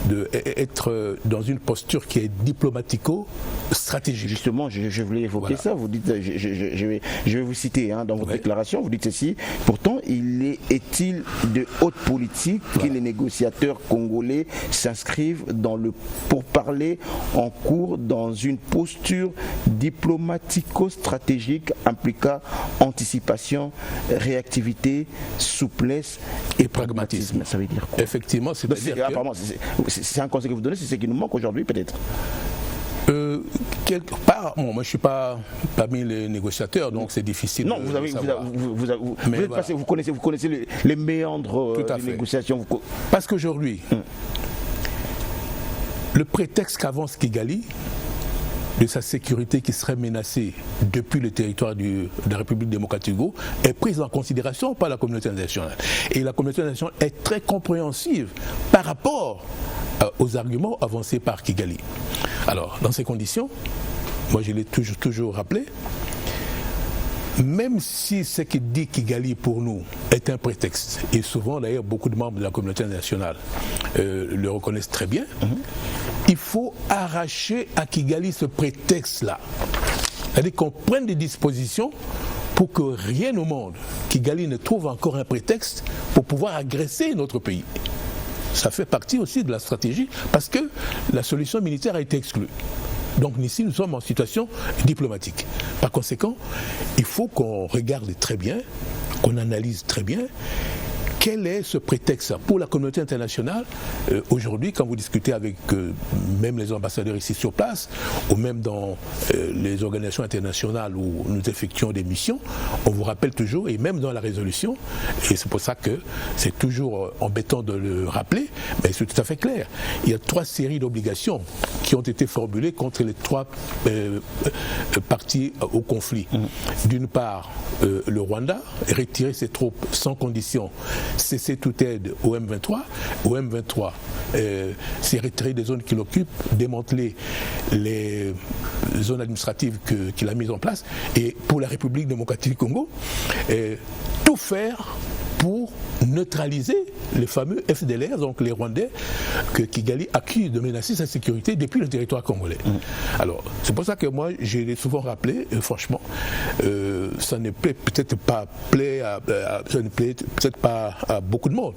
d'être dans une posture qui est diplomatico-stratégique. Justement, je voulais évoquer ça. Vous dites, je vais vous citer dans votre déclaration, vous dites ceci: pourtant, est-il de haute politique que les négociateurs congolais s'inscrivent dans le pourparler en cours dans une posture diplomatico-stratégique impliquant anticipation, réactivité, souplesse et pragmatisme. Ça veut dire quoi? Effectivement, c'est un conseil que vous donnez, c'est ce qui nous manque aujourd'hui peut-être. Quelque part, bon, moi je ne suis pas parmi les négociateurs, donc c'est difficile. Non, vous connaissez les méandres des négociations. Parce qu'aujourd'hui, le prétexte qu'avance Kigali de sa sécurité qui serait menacée depuis le territoire de la République démocratique du Congo est prise en considération par la communauté internationale. Et la communauté internationale est très compréhensive par rapport aux arguments avancés par Kigali. Alors, dans ces conditions, moi je l'ai toujours rappelé, même si ce que dit Kigali pour nous est un prétexte, et souvent d'ailleurs beaucoup de membres de la communauté internationale le reconnaissent très bien, il faut arracher à Kigali ce prétexte-là. C'est-à-dire qu'on prenne des dispositions pour que rien au monde, Kigali ne trouve encore un prétexte pour pouvoir agresser notre pays. Ça fait partie aussi de la stratégie parce que la solution militaire a été exclue. Donc ici, nous sommes en situation diplomatique. Par conséquent, il faut qu'on regarde très bien, qu'on analyse très bien quel est ce prétexte pour la communauté internationale. Aujourd'hui, quand vous discutez avec même les ambassadeurs ici sur place, ou même dans les organisations internationales où nous effectuons des missions, on vous rappelle toujours, et même dans la résolution, et c'est pour ça que c'est toujours embêtant de le rappeler, mais c'est tout à fait clair. Il y a 3 séries d'obligations qui ont été formulées contre les 3 parties au conflit. D'une part, le Rwanda, retirer ses troupes sans condition, cesser toute aide au M23. Au M23, c'est retirer des zones qu'il occupe, démanteler les zones administratives qu'il a mises en place. Et pour la République démocratique du Congo, tout faire pour neutraliser les fameux FDLR, donc les Rwandais, que Kigali accuse de menacer sa sécurité depuis le territoire congolais. Alors, c'est pour ça que moi, je l'ai souvent rappelé, franchement, ça ne plaît peut-être pas à beaucoup de monde.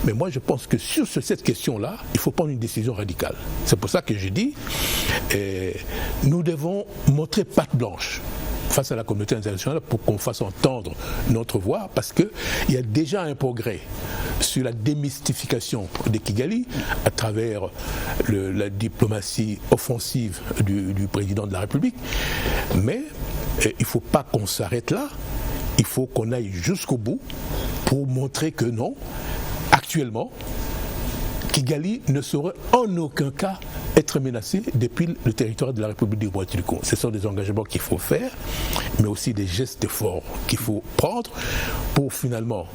Mais moi, je pense que sur cette question-là, il faut prendre une décision radicale. C'est pour ça que je dis, nous devons montrer patte blanche face à la communauté internationale pour qu'on fasse entendre notre voix, parce qu'il y a déjà un progrès sur la démystification de Kigali à travers la diplomatie offensive du président de la République. Mais il ne faut pas qu'on s'arrête là, il faut qu'on aille jusqu'au bout pour montrer que non, actuellement, Kigali ne saurait en aucun cas être menacé depuis le territoire de la République démocratique du Congo. Ce sont des engagements qu'il faut faire, mais aussi des gestes forts qu'il faut prendre pour finalement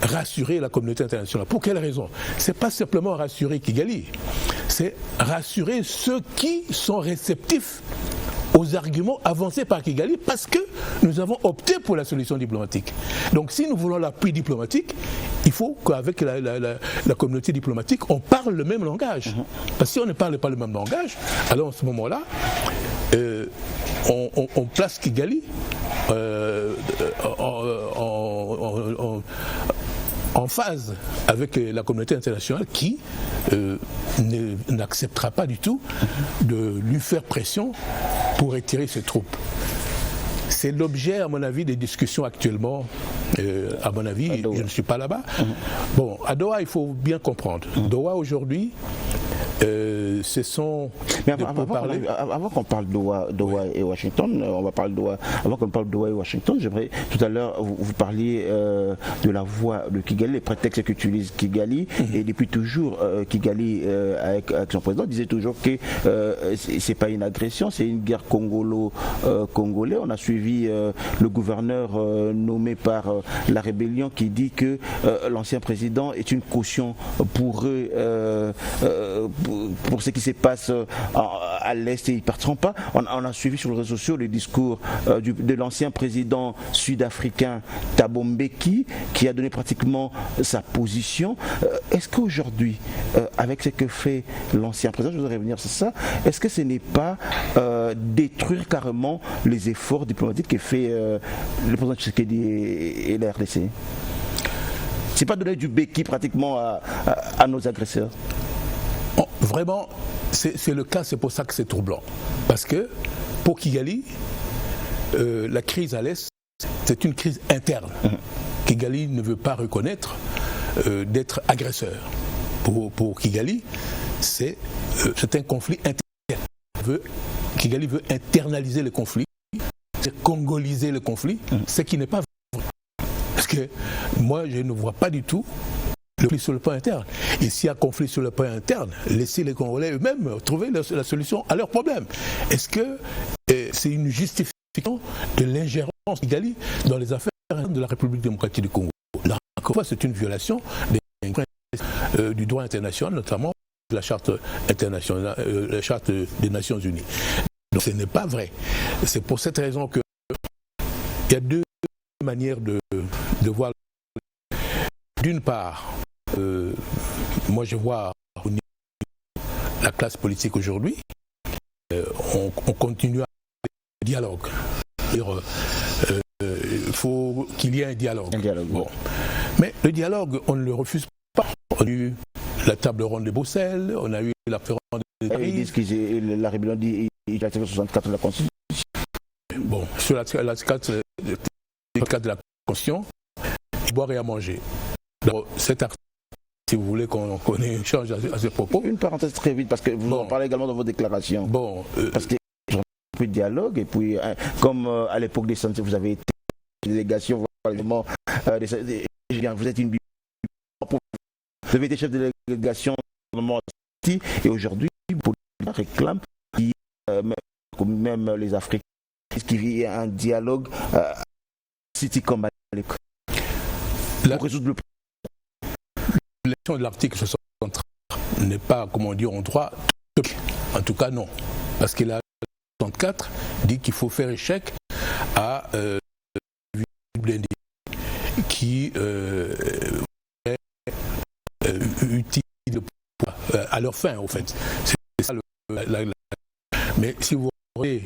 rassurer la communauté internationale. Pour quelle raison? Ce n'est pas simplement rassurer Kigali, c'est rassurer ceux qui sont réceptifs aux arguments avancés par Kigali, parce que nous avons opté pour la solution diplomatique. Donc si nous voulons l'appui diplomatique, il faut qu'avec la communauté diplomatique, on parle le même langage. Parce que si on ne parle pas le même langage, alors en ce moment-là, on place Kigali en phase avec la communauté internationale qui n'acceptera pas du tout de lui faire pression pour retirer ses troupes. C'est l'objet, à mon avis, des discussions actuellement. À mon avis, je ne suis pas là-bas. Bon, à Doha, il faut bien comprendre. Doha, aujourd'hui, ce sont... Mais avant qu'on parle Doha et Washington, on va parler Doha. Avant qu'on parle Doha et Washington, j'aimerais, tout à l'heure, vous parliez de la voix de Kigali, les prétextes qu'utilise Kigali, et depuis toujours, Kigali, avec son président, disait toujours que c'est pas une agression, c'est une guerre congolais. On a suivi le gouverneur nommé par la rébellion qui dit que l'ancien président est une caution pour eux, pour ce qui se passe à l'Est, et ils ne partiront pas. On a suivi sur les réseaux sociaux le discours de l'ancien président sud-africain Thabo Mbeki, qui a donné pratiquement sa position. Est-ce qu'aujourd'hui, avec ce que fait l'ancien président, je voudrais revenir sur ça, est-ce que ce n'est pas détruire carrément les efforts diplomatiques que fait le président Tshisekedi et la RDC? C'est pas donner du béquille pratiquement à nos agresseurs? Vraiment, c'est le cas, c'est pour ça que c'est troublant. Parce que pour Kigali, la crise à l'Est, c'est une crise interne. Kigali ne veut pas reconnaître d'être agresseur. Pour Kigali, c'est un conflit interne. Kigali veut internaliser le conflit, c'est congoliser le conflit, ce qui n'est pas vrai. Parce que moi, je ne vois pas du tout le conflit sur le plan interne. Et s'il y a conflit sur le plan interne, laissez les Congolais eux-mêmes trouver la solution à leurs problèmes. Est-ce que c'est une justification de l'ingérence de Kigali dans les affaires de la République démocratique du Congo? Là, encore une fois, c'est une violation du droit international, notamment de la charte internationale, la charte des Nations Unies. Donc ce n'est pas vrai. C'est pour cette raison que il y a deux manières de voir. D'une part, moi je vois la classe politique aujourd'hui, on continue à avoir un dialogue. Il faut qu'il y ait un dialogue. Bon. Mais le dialogue, on ne le refuse pas. On a eu la table ronde de Bruxelles, on a eu la ronde de Paris. Ils disent que la rébellion dit qu'il y a l'article 64 de la Constitution. Bon, sur l'article 64 de la Constitution, il boire et à manger. Alors, cet article, si vous voulez qu'on échange à ce propos. Une parenthèse très vite, parce que vous en parlez également dans vos déclarations. Bon, parce que j'ai un peu de dialogue, et puis, comme à l'époque des santé, vous avez été délégation, vous êtes une vous avez été chef de délégation et aujourd'hui, pour réclame même les Africains, qu'il y ait un dialogue City comme à l'école. Pour résoudre le problème. L'élection de l'article 63 n'est pas, comment dire, en droit, en tout cas non. Parce que l'article 64 dit qu'il faut faire échec à qui utilisent le pouvoir à leur fin, au fait. C'est ça mais si vous regardez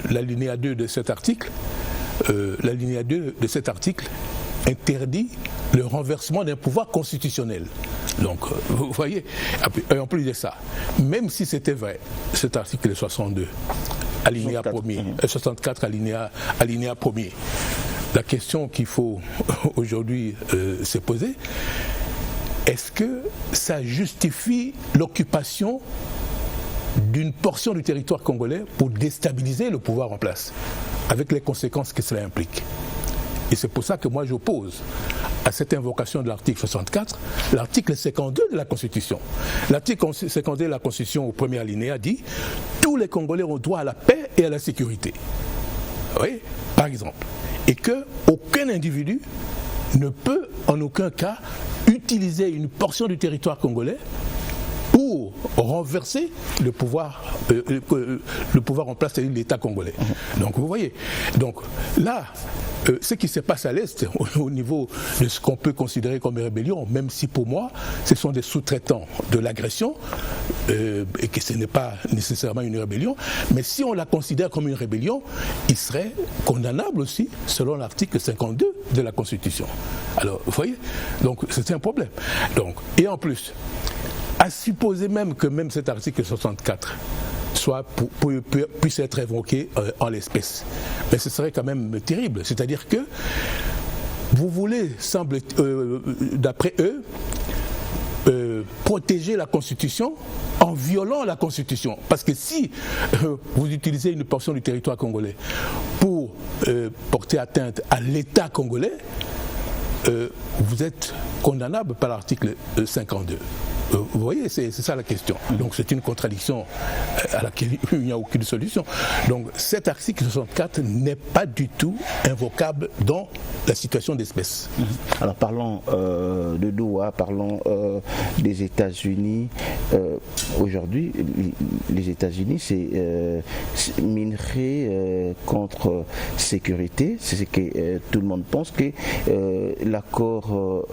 l'alinéa 2 de cet article, l'alinéa 2 de cet article interdit le renversement d'un pouvoir constitutionnel. Donc, vous voyez, en plus de ça, même si c'était vrai, cet article 62, alinéa 1er, 64, alinéa 1er, la question qu'il faut aujourd'hui se poser, est-ce que ça justifie l'occupation d'une portion du territoire congolais pour déstabiliser le pouvoir en place, avec les conséquences que cela implique? Et c'est pour ça que moi j'oppose à cette invocation de l'article 64, l'article 52 de la Constitution. L'article 52 de la Constitution, au premier alinéa, dit « Tous les Congolais ont droit à la paix et à la sécurité ». Oui, par exemple. Et qu'aucun individu ne peut en aucun cas utiliser une portion du territoire congolais pour renverser le pouvoir en place, c'est-à-dire l'État congolais. Donc vous voyez, donc là, ce qui se passe à l'Est, au niveau de ce qu'on peut considérer comme une rébellion, même si pour moi, ce sont des sous-traitants de l'agression, et que ce n'est pas nécessairement une rébellion, mais si on la considère comme une rébellion, il serait condamnable aussi, selon l'article 52 de la Constitution. Alors, vous voyez, donc c'est un problème. Donc, et en plus, à supposer même que même cet article 64 puisse être évoqué en l'espèce. Mais ce serait quand même terrible. C'est-à-dire que vous voulez, d'après eux, protéger la Constitution en violant la Constitution. Parce que si vous utilisez une portion du territoire congolais pour porter atteinte à l'État congolais, vous êtes condamnable par l'article 52. Vous voyez, c'est ça la question. Donc c'est une contradiction à laquelle il n'y a aucune solution. Donc cet article 64 n'est pas du tout invocable dans la situation d'espèce. Alors parlons de Doha, parlons des États-Unis. Aujourd'hui, les États-Unis, c'est minerai contre sécurité. C'est ce que tout le monde pense, que l'accord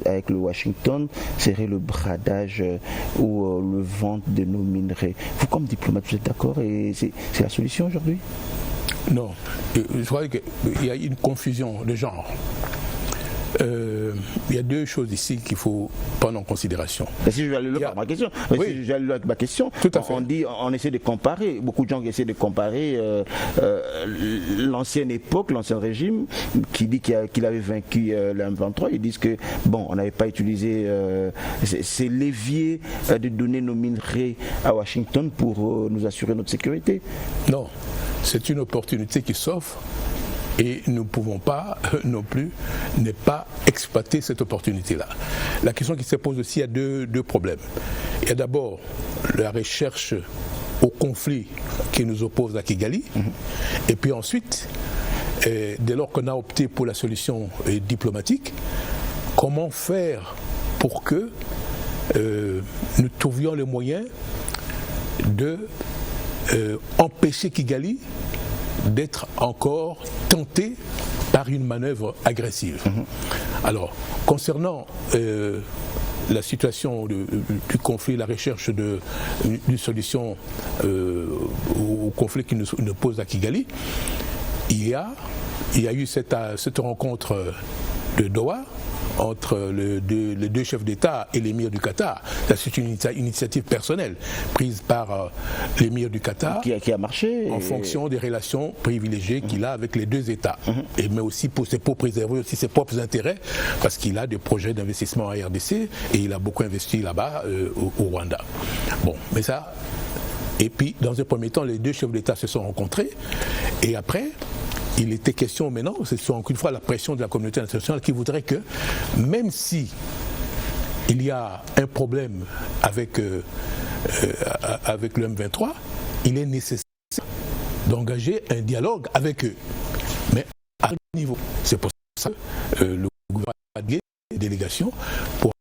avec le Washington serait le bradage ou le vente de nos minerais. Vous, comme diplomate, vous êtes d'accord et c'est la solution aujourd'hui? Non. Je crois qu'il y a une confusion de genre. Il y a deux choses ici qu'il faut prendre en considération. Et si je vais aller là par ma question, oui. Si je vais aller là avec ma question, tout à fait. On essaie de comparer, beaucoup de gens essaient de comparer l'ancienne époque, l'ancien régime, qui dit qu'il avait vaincu le M23, ils disent que bon, on n'avait pas utilisé ces leviers de donner nos minerais à Washington pour nous assurer notre sécurité. Non, c'est une opportunité qui s'offre. Et nous ne pouvons pas non plus ne pas exploiter cette opportunité-là. La question qui se pose aussi, il y a deux problèmes. Il y a d'abord la recherche au conflit qui nous oppose à Kigali. Et puis ensuite, dès lors qu'on a opté pour la solution diplomatique, comment faire pour que nous trouvions le moyen de empêcher Kigali d'être encore tenté par une manœuvre agressive. Alors, concernant la situation du conflit, la recherche d'une solution au conflit qui nous pose à Kigali, il y a eu cette rencontre de Doha entre les deux chefs d'État et l'émir du Qatar. C'est une initiative personnelle prise par l'émir du Qatar qui a marché en fonction des relations privilégiées qu'il a avec les deux États. Mais aussi pour préserver aussi ses propres intérêts, parce qu'il a des projets d'investissement en RDC et il a beaucoup investi là-bas au Rwanda. Bon, mais ça... Et puis, dans un premier temps, les deux chefs d'État se sont rencontrés et après... Il était question maintenant, c'est encore une fois la pression de la communauté internationale qui voudrait que, même si il y a un problème avec le M23, il est nécessaire d'engager un dialogue avec eux. Mais à quel niveau? C'est pour ça que le gouvernement a des délégations pour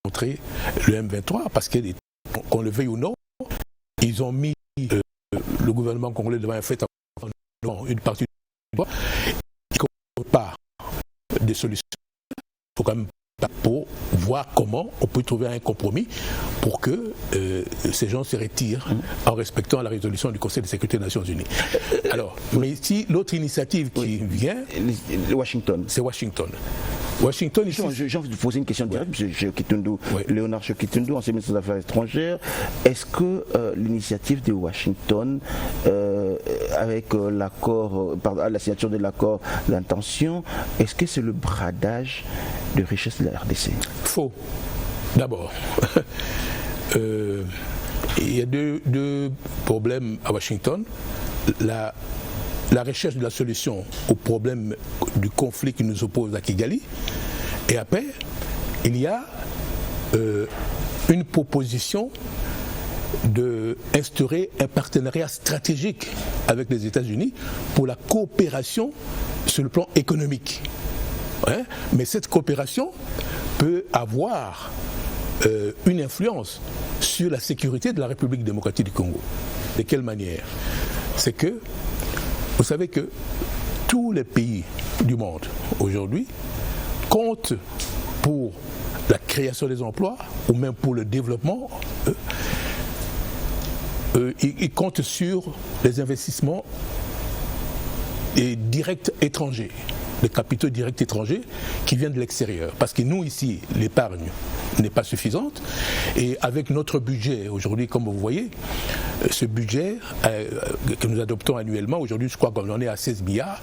rencontrer le M23, parce que, qu'on le veuille ou non, ils ont mis le gouvernement congolais devant un fait, une partie qui ne compte pas des solutions. Il faut quand même pour voir comment on peut trouver un compromis pour que ces gens se retirent en respectant la résolution du Conseil de sécurité des Nations Unies. Alors, mais ici, l'autre initiative qui vient, Washington. C'est Washington. Washington, ici, j'ai envie de vous poser une question directe, M. Kitundu, Léonard Kitundu, ancien ministre des Affaires étrangères. Est-ce que l'initiative de Washington, avec l'accord, la signature de l'accord d'intention, est-ce que c'est le bradage de richesse de la RDC? Faux. D'abord, il y a deux problèmes à Washington. La recherche de la solution au problème du conflit qui nous oppose à Kigali. Et après, il y a une proposition d'instaurer un partenariat stratégique avec les États-Unis pour la coopération sur le plan économique. Ouais, mais cette coopération peut avoir une influence sur la sécurité de la République démocratique du Congo. De quelle manière? C'est que vous savez que tous les pays du monde aujourd'hui comptent pour la création des emplois ou même pour le développement, ils comptent sur les investissements directs étrangers, les capitaux directs étrangers qui viennent de l'extérieur. Parce que nous ici, l'épargne n'est pas suffisante et avec notre budget aujourd'hui, comme vous voyez, ce budget que nous adoptons annuellement, aujourd'hui je crois qu'on en est à 16 milliards,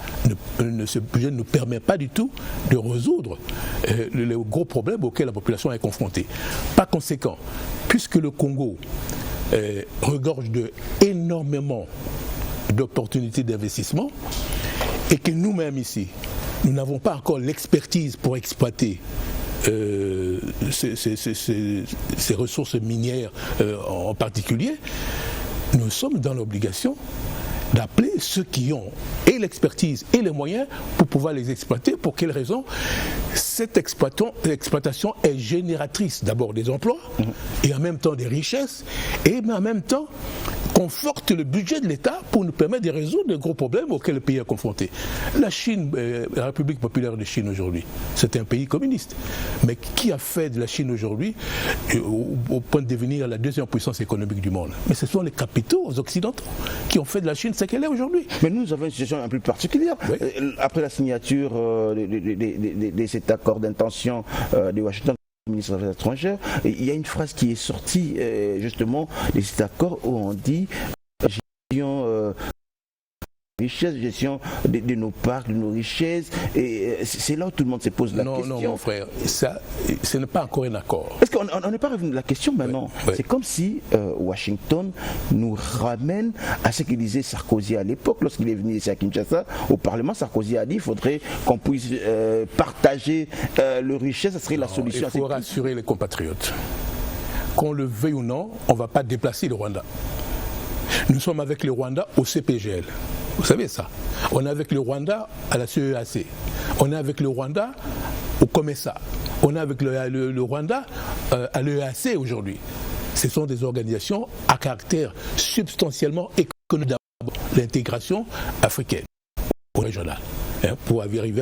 ce budget ne nous permet pas du tout de résoudre les gros problèmes auxquels la population est confrontée. Par conséquent, puisque le Congo regorge énormément d'opportunités d'investissement et que nous-mêmes ici, nous n'avons pas encore l'expertise pour exploiter ces ressources minières en particulier, nous sommes dans l'obligation d'appeler ceux qui ont et l'expertise et les moyens pour pouvoir les exploiter. Pour quelles raisons? Cette exploitation est génératrice d'abord des emplois et en même temps des richesses et en même temps conforte le budget de l'État pour nous permettre de résoudre les gros problèmes auxquels le pays est confronté. La Chine, la République populaire de Chine aujourd'hui, c'est un pays communiste. Mais qui a fait de la Chine aujourd'hui au point de devenir la deuxième puissance économique du monde? Mais ce sont les capitaux occidentaux qui ont fait de la Chine ce qu'elle est aujourd'hui. Mais nous avons une situation un peu particulière. Oui. Après la signature de cet accord d'intention de Washington, ministre des Affaires étrangères, il y a une phrase qui est sortie justement de cet accord où on dit gestion de nos parcs, de nos richesses, et c'est là où tout le monde se pose la question. Non, mon frère, ça, ce n'est pas encore un accord. Est-ce qu'on n'est pas revenu de la question maintenant? Oui. C'est comme si Washington nous ramène à ce que disait Sarkozy à l'époque, lorsqu'il est venu ici à Kinshasa, au Parlement. Sarkozy a dit qu'il faudrait qu'on puisse partager le richesse, ça serait la solution. Il faut rassurer les compatriotes. Qu'on le veuille ou non, on ne va pas déplacer le Rwanda. Nous sommes avec le Rwanda au CPGL. Vous savez ça. On est avec le Rwanda à la CEAC. On est avec le Rwanda au COMESA. On est avec le Rwanda à l'EAC aujourd'hui. Ce sont des organisations à caractère substantiellement économique. L'intégration africaine ou régionale. Pour arriver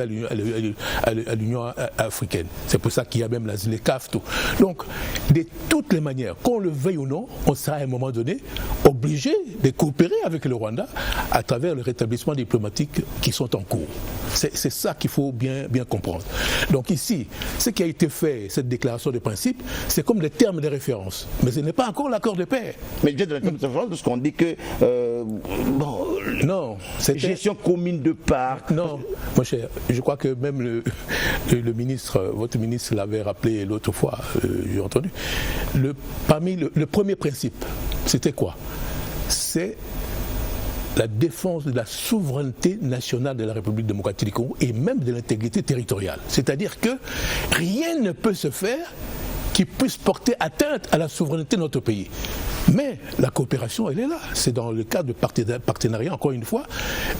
à l'Union africaine. C'est pour ça qu'il y a même la ZLECAf. Donc, de toutes les manières, qu'on le veuille ou non, on sera à un moment donné obligé de coopérer avec le Rwanda à travers le rétablissement diplomatique qui sont en cours. C'est ça qu'il faut bien comprendre. Donc ici, ce qui a été fait, cette déclaration de principe, c'est comme des termes de référence. Mais ce n'est pas encore l'accord de paix. Mais déjà de la terme de référence, parce qu'on dit que non, gestion commune de parcs. Non, mon cher, je crois que même le ministre, votre ministre l'avait rappelé l'autre fois, j'ai entendu. Le premier principe, c'était quoi? C'est la défense de la souveraineté nationale de la République démocratique du Congo et même de l'intégrité territoriale. C'est-à-dire que rien ne peut se faire qui puisse porter atteinte à la souveraineté de notre pays. Mais la coopération, elle est là. C'est dans le cadre de partenariat, encore une fois,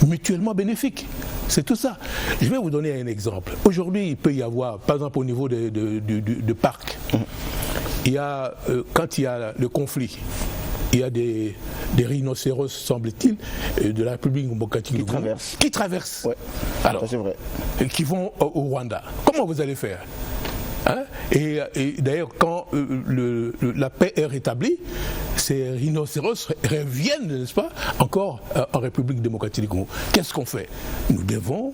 mutuellement bénéfique. C'est tout ça. Je vais vous donner un exemple. Aujourd'hui, il peut y avoir, par exemple au niveau de parcs, il y a, quand il y a le conflit, il y a des rhinocéros, semble-t-il, de la République démocratique du Congo qui traversent. Ouais. Alors, ça, c'est vrai. Qui vont au Rwanda. Comment vous allez faire? Hein? Et d'ailleurs, quand la paix est rétablie, ces rhinocéros reviennent, n'est-ce pas, encore en République démocratique du Congo. Qu'est-ce qu'on fait? Nous devons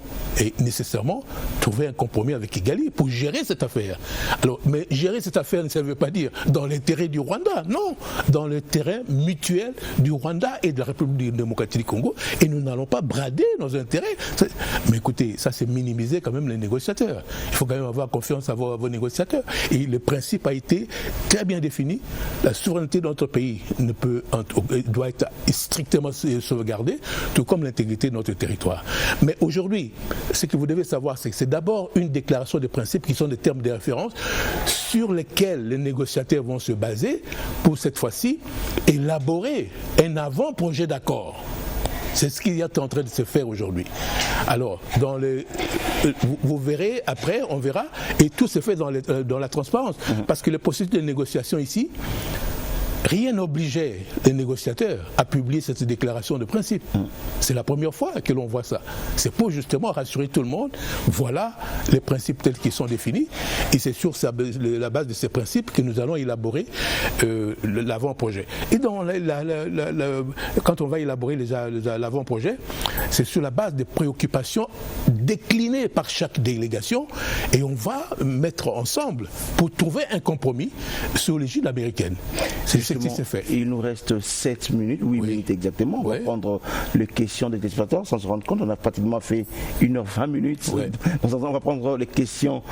nécessairement trouver un compromis avec Kigali pour gérer cette affaire. Alors, mais gérer cette affaire ne veut pas dire dans l'intérêt du Rwanda, non, dans l'intérêt mutuel du Rwanda et de la République démocratique du Congo. Et nous n'allons pas brader nos intérêts. Mais écoutez, ça c'est minimiser quand même les négociateurs. Il faut quand même avoir confiance à vos négociateurs. Et le principe a été très bien défini. La souveraineté de notre pays doit être strictement sauvegardée, tout comme l'intégrité de notre territoire. Mais aujourd'hui, ce que vous devez savoir, c'est que c'est d'abord une déclaration de principes qui sont des termes de référence sur lesquels les négociateurs vont se baser pour cette fois-ci élaborer un avant-projet d'accord. C'est ce qui est en train de se faire aujourd'hui. Alors, vous verrez, après, on verra, et tout se fait dans la transparence. Parce que le processus de négociation ici, rien n'obligeait les négociateurs à publier cette déclaration de principe. C'est la première fois que l'on voit ça. C'est pour justement rassurer tout le monde. Voilà les principes tels qu'ils sont définis. Et c'est sur la base de ces principes que nous allons élaborer l'avant-projet. Et quand on va élaborer l'avant-projet, c'est sur la base des préoccupations déclinées par chaque délégation. Et on va mettre ensemble pour trouver un compromis sur l'égide américaine. C'est ce qui s'est fait. Il nous reste 7 minutes, 8 minutes exactement. On va prendre les questions des téléspectateurs sans se rendre compte. On a pratiquement fait 1h20 minutes. On va prendre les questions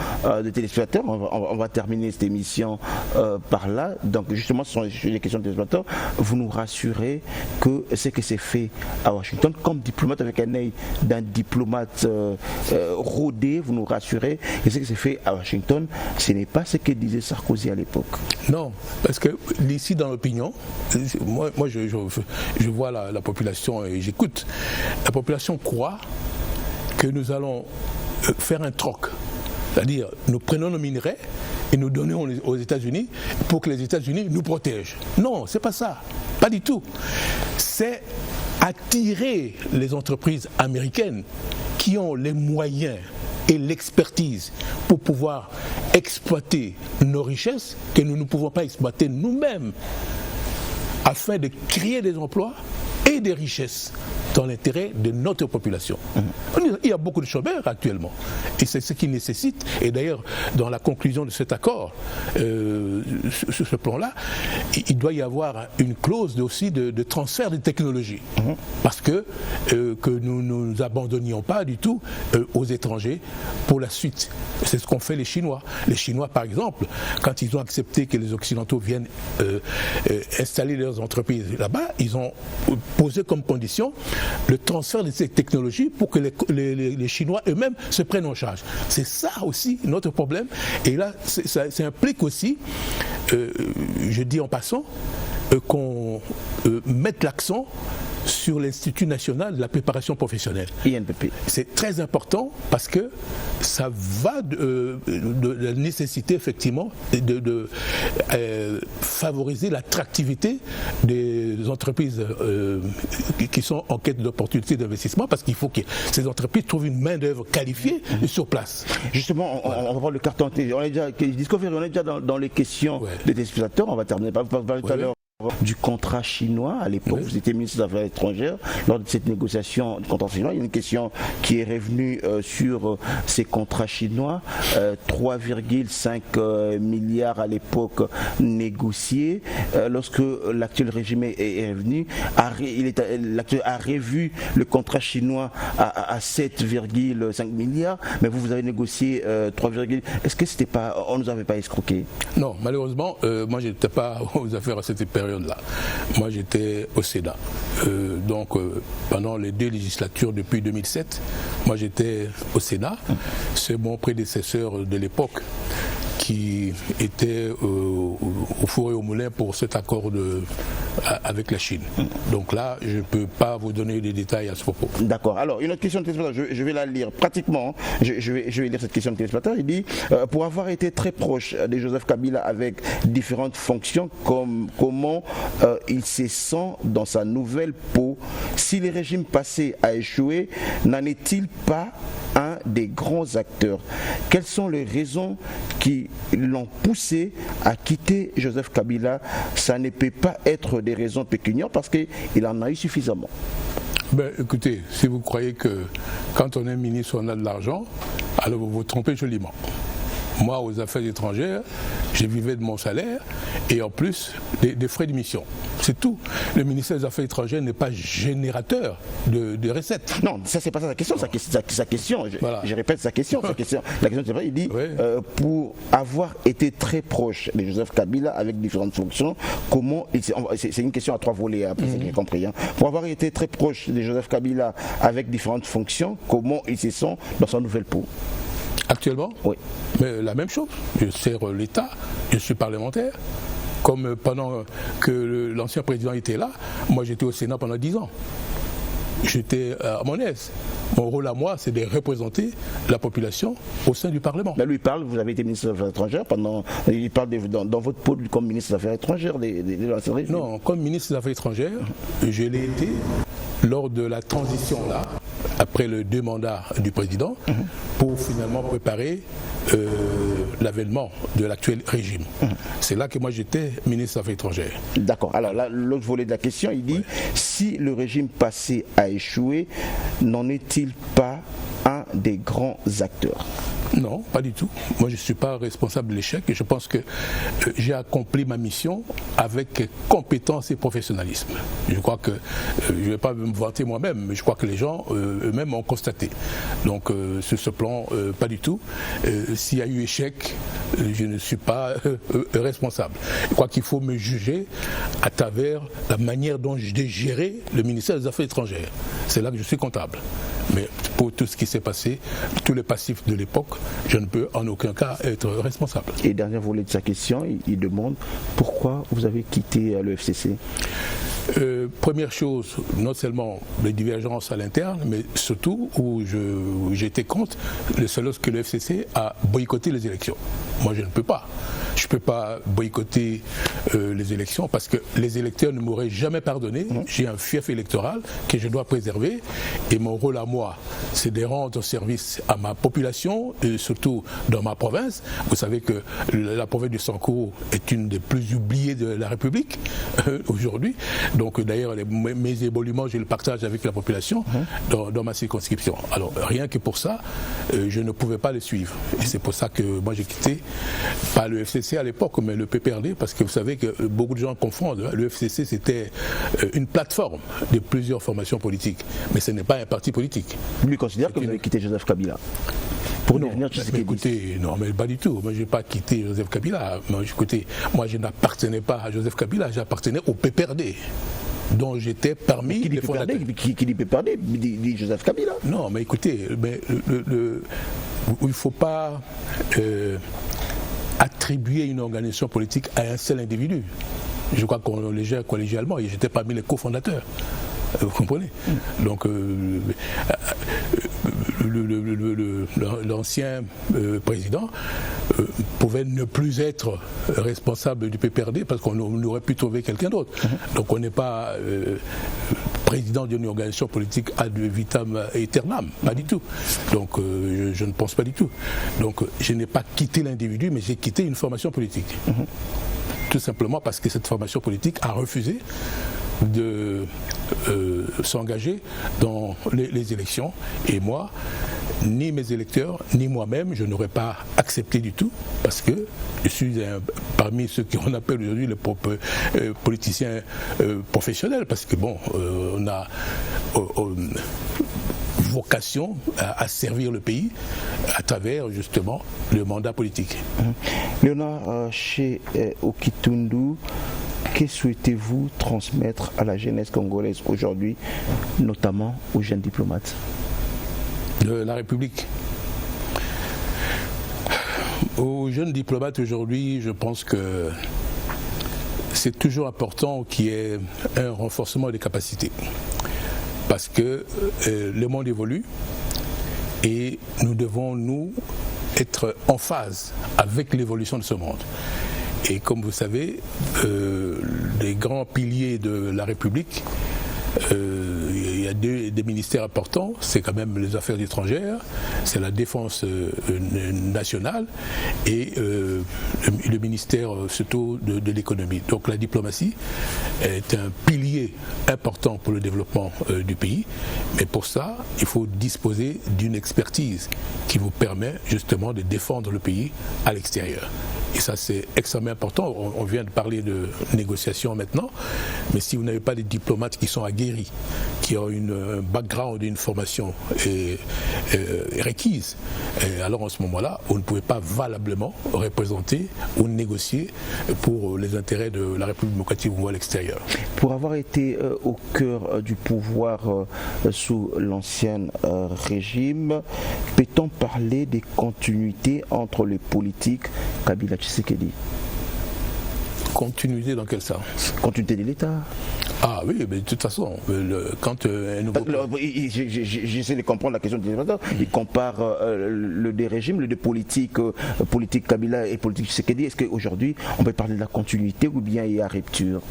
des téléspectateurs. On va terminer cette émission par là. Donc justement, ce sont les questions des téléspectateurs. Vous nous rassurez que ce que c'est fait à Washington, comme diplomate avec un œil d'un diplomate rodé, vous nous rassurez que ce que c'est fait à Washington, ce n'est pas ce que disait Sarkozy à l'époque. Non, parce que ici dans l'opinion, moi je vois la population et j'écoute. La population croit que nous allons faire un troc. C'est-à-dire, nous prenons nos minerais et nous donnons aux États-Unis pour que les États-Unis nous protègent. Non, c'est pas ça. Pas du tout. C'est attirer les entreprises américaines qui ont les moyens et l'expertise pour pouvoir exploiter nos richesses que nous ne pouvons pas exploiter nous-mêmes afin de créer des emplois et des richesses dans l'intérêt de notre population. Il y a beaucoup de chômeurs actuellement et c'est ce qui nécessite, et d'ailleurs dans la conclusion de cet accord sur ce plan-là, il doit y avoir une clause aussi de transfert de technologie parce que nous ne nous abandonnions pas du tout aux étrangers pour la suite. C'est ce qu'ont fait les Chinois. Les Chinois par exemple, quand ils ont accepté que les Occidentaux viennent installer leurs entreprises là-bas, ils ont posé comme condition le transfert de ces technologies pour que les Chinois eux-mêmes se prennent en charge. C'est ça aussi notre problème. Et là, ça implique aussi, je dis en passant, qu'on mette l'accent sur l'Institut national de la préparation professionnelle. INPP. C'est très important parce que ça va de la nécessité effectivement de favoriser l'attractivité des entreprises qui sont en quête d'opportunités d'investissement, parce qu'il faut que ces entreprises trouvent une main d'œuvre qualifiée sur place. Justement, on va voir le carton. On est déjà dans les questions des téléspectateurs. On va terminer par tout à l'heure du contrat chinois. À l'époque, vous étiez ministre des Affaires étrangères. Lors de cette négociation du contrat chinois, il y a une question qui est revenue sur ces contrats chinois. 3,5 milliards à l'époque négociés. Lorsque l'actuel régime est revenu, l'actuel a revu le contrat chinois à 7,5 milliards, mais vous avez négocié 3, est-ce que c'était pas, on nous avait pas escroqué? Non, malheureusement, moi je n'étais pas aux affaires à cette période-là. Moi j'étais au Sénat. Pendant les 2 législatures depuis 2007, moi j'étais au Sénat. C'est mon prédécesseur de l'époque qui était au four et au moulin pour cet accord avec la Chine. Donc là, je ne peux pas vous donner des détails à ce propos. D'accord. Alors, une autre question de téléspectateur, je vais la lire pratiquement. Je vais lire cette question de téléspectateur. Il dit, pour avoir été très proche de Joseph Kabila avec différentes fonctions, comment il se sent dans sa nouvelle peau? Si le régime passé a échoué, n'en est-il pas un des grands acteurs? Quelles sont les raisons qui l'ont poussé à quitter Joseph Kabila? Ça ne peut pas être des raisons pécuniaires parce qu'il en a eu suffisamment. Ben, écoutez, si vous croyez que quand on est ministre on a de l'argent, alors vous vous trompez joliment. Moi, aux affaires étrangères, je vivais de mon salaire et en plus des frais de mission. C'est tout. Le ministère des Affaires étrangères n'est pas générateur de recettes. Non, ça c'est pas ça sa question. Sa question, voilà. Je répète sa question. La question c'est vrai, il dit pour avoir été très proche de Joseph Kabila avec différentes fonctions, comment c'est une question à trois volets, après ce que j'ai compris. Hein. Pour avoir été très proche de Joseph Kabila avec différentes fonctions, comment il se sent dans sa nouvelle peau? Actuellement, oui. Mais la même chose. Je sers l'État, je suis parlementaire. Comme pendant que l'ancien président était là, moi j'étais au Sénat pendant 10 ans. J'étais à mon aise. Mon rôle à moi, c'est de représenter la population au sein du Parlement. Mais lui parle, vous avez été ministre des Affaires étrangères il parle dans votre pôle comme ministre des Affaires étrangères Non, comme ministre des Affaires étrangères, je l'ai été lors de la transition là, après le 2 mandats du président, pour finalement préparer l'avènement de l'actuel régime. C'est là que moi j'étais ministre des Affaires étrangères. D'accord. Alors là, l'autre volet de la question, il dit si le régime passé a échoué, n'en est-il pas un des grands acteurs? Non, pas du tout. Moi, je ne suis pas responsable de l'échec et je pense que j'ai accompli ma mission avec compétence et professionnalisme. Je crois que, je ne vais pas me vanter moi-même, mais je crois que les gens eux-mêmes ont constaté. Donc, sur ce plan, pas du tout. S'il y a eu échec, je ne suis pas responsable. Je crois qu'il faut me juger à travers la manière dont j'ai géré le ministère des Affaires étrangères. C'est là que je suis comptable. Mais pour tout ce qui s'est passé, tous les passifs de l'époque, je ne peux en aucun cas être responsable. Et dernier volet de sa question, il demande pourquoi vous avez quitté le FCC? Première chose, non seulement les divergences à l'interne, mais surtout où j'étais contre, c'est lorsque le FCC a boycotté les élections. Moi, je ne peux pas. Je ne peux pas boycotter les élections parce que les électeurs ne m'auraient jamais pardonné. J'ai un fief électoral que je dois préserver et mon rôle à moi, c'est de rendre service à ma population et surtout dans ma province. Vous savez que la province du Sankourou est une des plus oubliées de la République aujourd'hui. Donc d'ailleurs, mes émoluments, je le partage avec la population dans ma circonscription. Alors rien que pour ça, je ne pouvais pas les suivre. Et c'est pour ça que moi j'ai quitté, pas le FCC à l'époque, mais le PPRD, parce que vous savez que beaucoup de gens confondent. Le FCC, c'était une plateforme de plusieurs formations politiques, mais ce n'est pas un parti politique. Lui considère que vous avez quitté Joseph Kabila pour devenir Tshisekedi. Écoutez, non, mais pas du tout. Moi, je n'ai pas quitté Joseph Kabila. Écoutez, moi, je n'appartenais pas à Joseph Kabila, j'appartenais au PPRD. Dont j'étais parmi les fondateurs. Qui dit PPRD dit Joseph Kabila. Non, mais écoutez, il ne faut pas attribuer une organisation politique à un seul individu. Je crois qu'on le gère collégialement et j'étais parmi les cofondateurs. Vous comprenez? Donc l'ancien président pouvait ne plus être responsable du PPRD parce qu'on aurait pu trouver quelqu'un d'autre. Donc on n'est pas président d'une organisation politique ad vitam aeternam, pas du tout. Donc je ne pense pas du tout. Donc je n'ai pas quitté l'individu, mais j'ai quitté une formation politique. Tout simplement parce que cette formation politique a refusé de s'engager dans les élections. Et moi, ni mes électeurs, ni moi-même, je n'aurais pas accepté du tout, parce que je suis parmi ceux qu'on appelle aujourd'hui les politiciens professionnels, parce que bon, on a vocation à servir le pays à travers justement le mandat politique. Léonard, chez Okitundu, que souhaitez-vous transmettre à la jeunesse congolaise aujourd'hui, notamment aux jeunes diplomates de la République? Aux jeunes diplomates aujourd'hui, je pense que c'est toujours important qu'il y ait un renforcement des capacités. Parce que le monde évolue et nous devons, nous, être en phase avec l'évolution de ce monde. Et comme vous savez, les grands piliers de la République, il y a des ministères importants, c'est quand même les affaires étrangères, c'est la défense nationale et le ministère surtout de l'économie. Donc la diplomatie est un pilier important pour le développement du pays, mais pour ça, il faut disposer d'une expertise qui vous permet justement de défendre le pays à l'extérieur. Et ça, c'est extrêmement important. On vient de parler de négociations maintenant, mais si vous n'avez pas des diplomates qui sont aguerris, qui ont un background, une formation requise, alors en ce moment-là, vous ne pouvez pas valablement représenter ou négocier pour les intérêts de la République démocratique du Congo à l'extérieur. Pour avoir été au cœur du pouvoir sous l'ancien régime, peut-on parler des continuités entre les politiques Kabila Tshisekedi? Continuité dans quel sens? Continuité de l'État. Ah oui, mais de toute façon, quand un nouveau... J'essaie de comprendre la question du débatteur. Il compare le des régimes, le des politiques, politique Kabila et politique Tshisekedi. Est-ce qu'aujourd'hui, on peut parler de la continuité ou bien il y a rupture?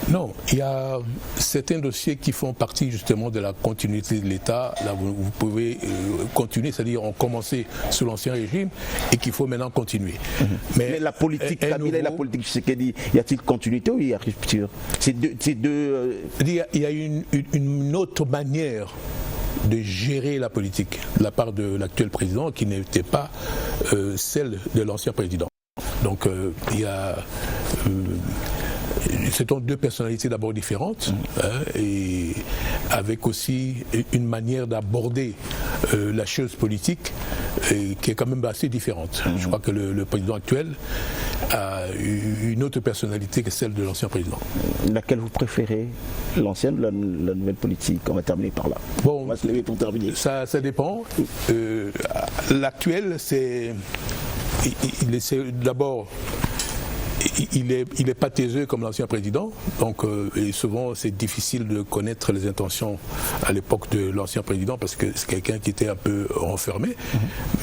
Non, il y a certains dossiers qui font partie justement de la continuité de l'État. Là, vous pouvez continuer, c'est-à-dire on commençait sous l'ancien régime et qu'il faut maintenant continuer. Mais la politique Kabila et la politique Tshisekedi, y a-t-il continuité ou il y a rupture? C'est deux. Il y a une autre manière de gérer la politique de la part de l'actuel président qui n'était pas celle de l'ancien président. Donc il y a... Ce sont deux personnalités d'abord différentes et avec aussi une manière d'aborder la chose politique qui est quand même assez différente. Je crois que le président actuel a une autre personnalité que celle de l'ancien président. Laquelle vous préférez? L'ancienne ou la nouvelle politique? On va terminer par là. Bon, on va se lever pour terminer. Ça dépend. L'actuel, c'est d'abord... Il est pas taiseux comme l'ancien président, donc et souvent c'est difficile de connaître les intentions à l'époque de l'ancien président parce que c'est quelqu'un qui était un peu renfermé.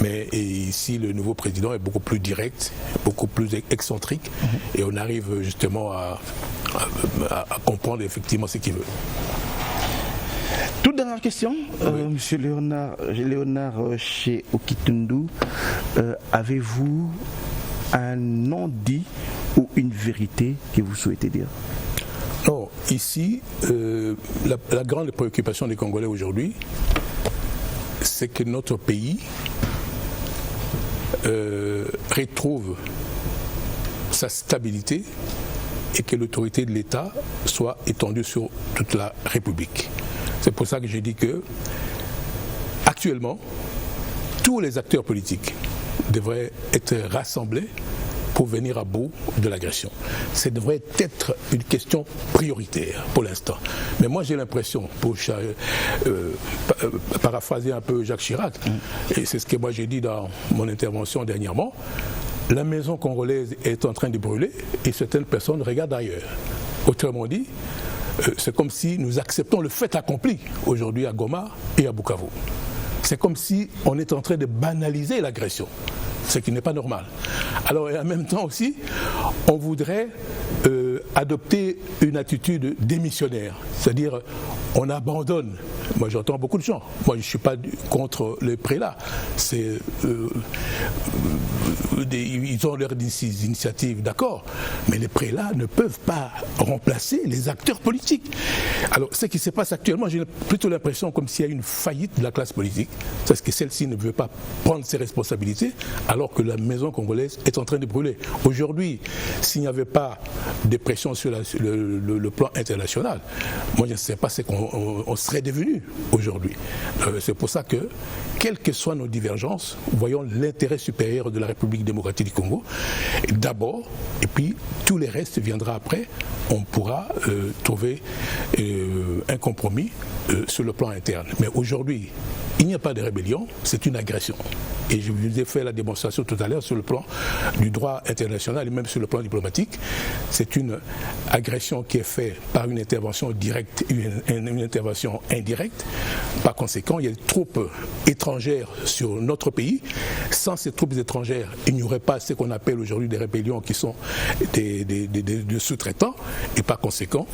Mais ici le nouveau président est beaucoup plus direct, beaucoup plus excentrique, et on arrive justement à comprendre effectivement ce qu'il veut. Toute dernière question, Monsieur Léonard chez Okitundu, avez-vous un non-dit ou une vérité que vous souhaitez dire? Non, ici, la grande préoccupation des Congolais aujourd'hui, c'est que notre pays retrouve sa stabilité et que l'autorité de l'État soit étendue sur toute la République. C'est pour ça que j'ai dit que, actuellement, tous les acteurs politiques devraient être rassemblés pour venir à bout de l'agression. Ça devrait être une question prioritaire pour l'instant. Mais moi j'ai l'impression, pour paraphraser un peu Jacques Chirac, et c'est ce que moi j'ai dit dans mon intervention dernièrement, la maison congolaise est en train de brûler et certaines personnes regardent ailleurs. Autrement dit, c'est comme si nous acceptons le fait accompli aujourd'hui à Goma et à Bukavu. C'est comme si on est en train de banaliser l'agression, ce qui n'est pas normal. Alors et en même temps aussi, on voudrait adopter une attitude démissionnaire, c'est-à-dire on abandonne. Moi j'entends beaucoup de gens, moi je ne suis pas contre les prélats, ils ont leurs initiatives, d'accord, mais les prélats ne peuvent pas remplacer les acteurs politiques. Alors ce qui se passe actuellement, j'ai plutôt l'impression comme s'il y a une faillite de la classe politique, parce que celle-ci ne veut pas prendre ses responsabilités, alors que la maison congolaise est en train de brûler. Aujourd'hui, s'il n'y avait pas de pression sur le plan international, moi je ne sais pas ce qu'on serait devenu aujourd'hui. C'est pour ça que, quelles que soient nos divergences, voyons l'intérêt supérieur de la République démocratique du Congo d'abord, et puis tout le reste viendra après. On pourra trouver un compromis sur le plan interne. Mais aujourd'hui, Il n'y a pas de rébellion, c'est une agression. Et je vous ai fait la démonstration tout à l'heure sur le plan du droit international et même sur le plan diplomatique. C'est une agression qui est faite par une intervention directe et une intervention indirecte. Par conséquent, il y a des troupes étrangères sur notre pays. Sans ces troupes étrangères, il n'y aurait pas ce qu'on appelle aujourd'hui des rébellions qui sont des sous-traitants. Et par conséquent,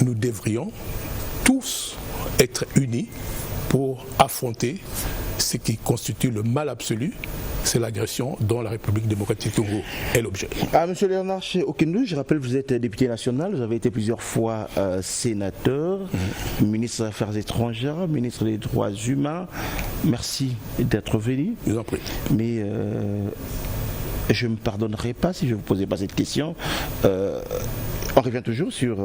nous devrions tous être unis pour affronter ce qui constitue le mal absolu, c'est l'agression dont la République démocratique du Congo est l'objet. Monsieur Léonard Okindou, je rappelle que vous êtes député national, vous avez été plusieurs fois sénateur, ministre des Affaires étrangères, ministre des Droits humains. Merci d'être venu. Je vous en prie. Mais je ne me pardonnerai pas si je ne vous posais pas cette question. On revient toujours sur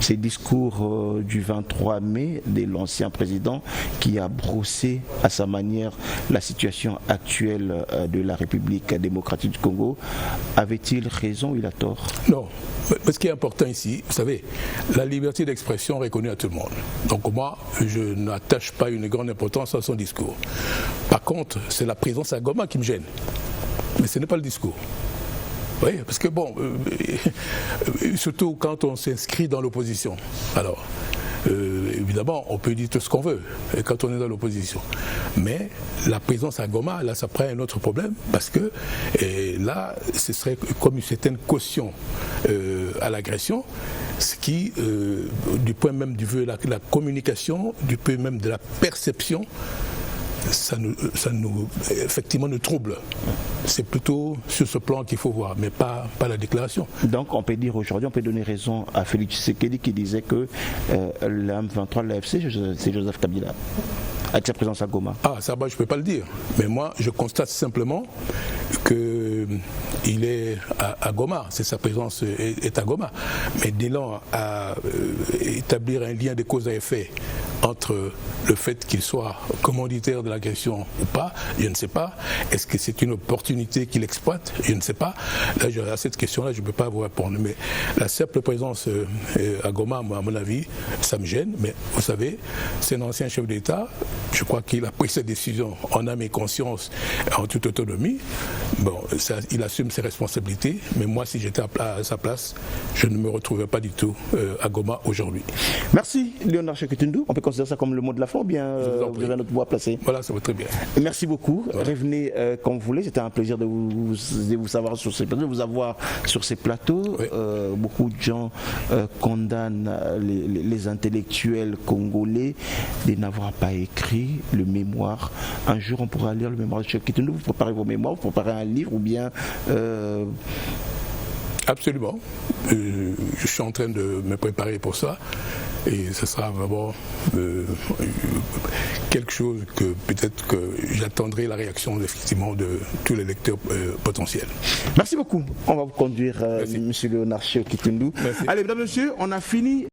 ces discours du 23 mai de l'ancien président qui a brossé à sa manière la situation actuelle de la République démocratique du Congo. Avait-il raison ou il a tort? Non. Mais ce qui est important ici, vous savez, la liberté d'expression est reconnue à tout le monde. Donc moi, je n'attache pas une grande importance à son discours. Par contre, c'est la présence à Goma qui me gêne. Mais ce n'est pas le discours. Oui, parce que bon, surtout quand on s'inscrit dans l'opposition. Alors, évidemment, on peut dire tout ce qu'on veut quand on est dans l'opposition. Mais la présence à Goma, là, ça prend un autre problème, parce que là, ce serait comme une certaine caution à l'agression, ce qui, du point même du vue de la communication, du point même de la perception, ça nous effectivement nous trouble. C'est plutôt sur ce plan qu'il faut voir, mais pas la déclaration. Donc on peut dire aujourd'hui, on peut donner raison à Félix Tshisekedi qui disait que la M23 de l'AFC, c'est Joseph Kabila, avec sa présence à Goma. Ah, ça, je ne peux pas le dire. Mais moi, je constate simplement qu'il est à Goma, c'est sa présence est à Goma. Mais dès lors, à établir un lien de cause à effet entre le fait qu'il soit commanditaire de l'agression ou pas, je ne sais pas. Est-ce que c'est une opportunité qu'il exploite? Je ne sais pas. Là, à cette question-là, je ne peux pas vous répondre. Mais la simple présence à Goma, à mon avis, ça me gêne. Mais vous savez, c'est un ancien chef d'État. Je crois qu'il a pris ses décisions en âme et conscience, en toute autonomie. Bon, il assume ses responsabilités. Mais moi, si j'étais à sa place, je ne me retrouverais pas du tout à Goma aujourd'hui. Merci, Léonard Okindou. On peut considérer ça comme le mot de la fin ou bien vous avez un autre mot à placer? Voilà, ça va très bien. Merci beaucoup. Ouais. Revenez quand vous voulez. C'était un plaisir de vous savoir sur ces plateaux, de vous avoir sur ces plateaux. Oui. Beaucoup de gens condamnent les intellectuels congolais de n'avoir pas écrit le mémoire. Un jour, on pourra lire le mémoire de Okindou. Vous préparez vos mémoires, vous préparez un livre ou bien... Absolument. Je suis en train de me préparer pour ça. Et ce sera vraiment quelque chose que peut-être que j'attendrai la réaction effectivement de tous les lecteurs potentiels. Merci beaucoup. On va vous conduire, M. Léonard Okindou. Allez, mesdames et messieurs, on a fini.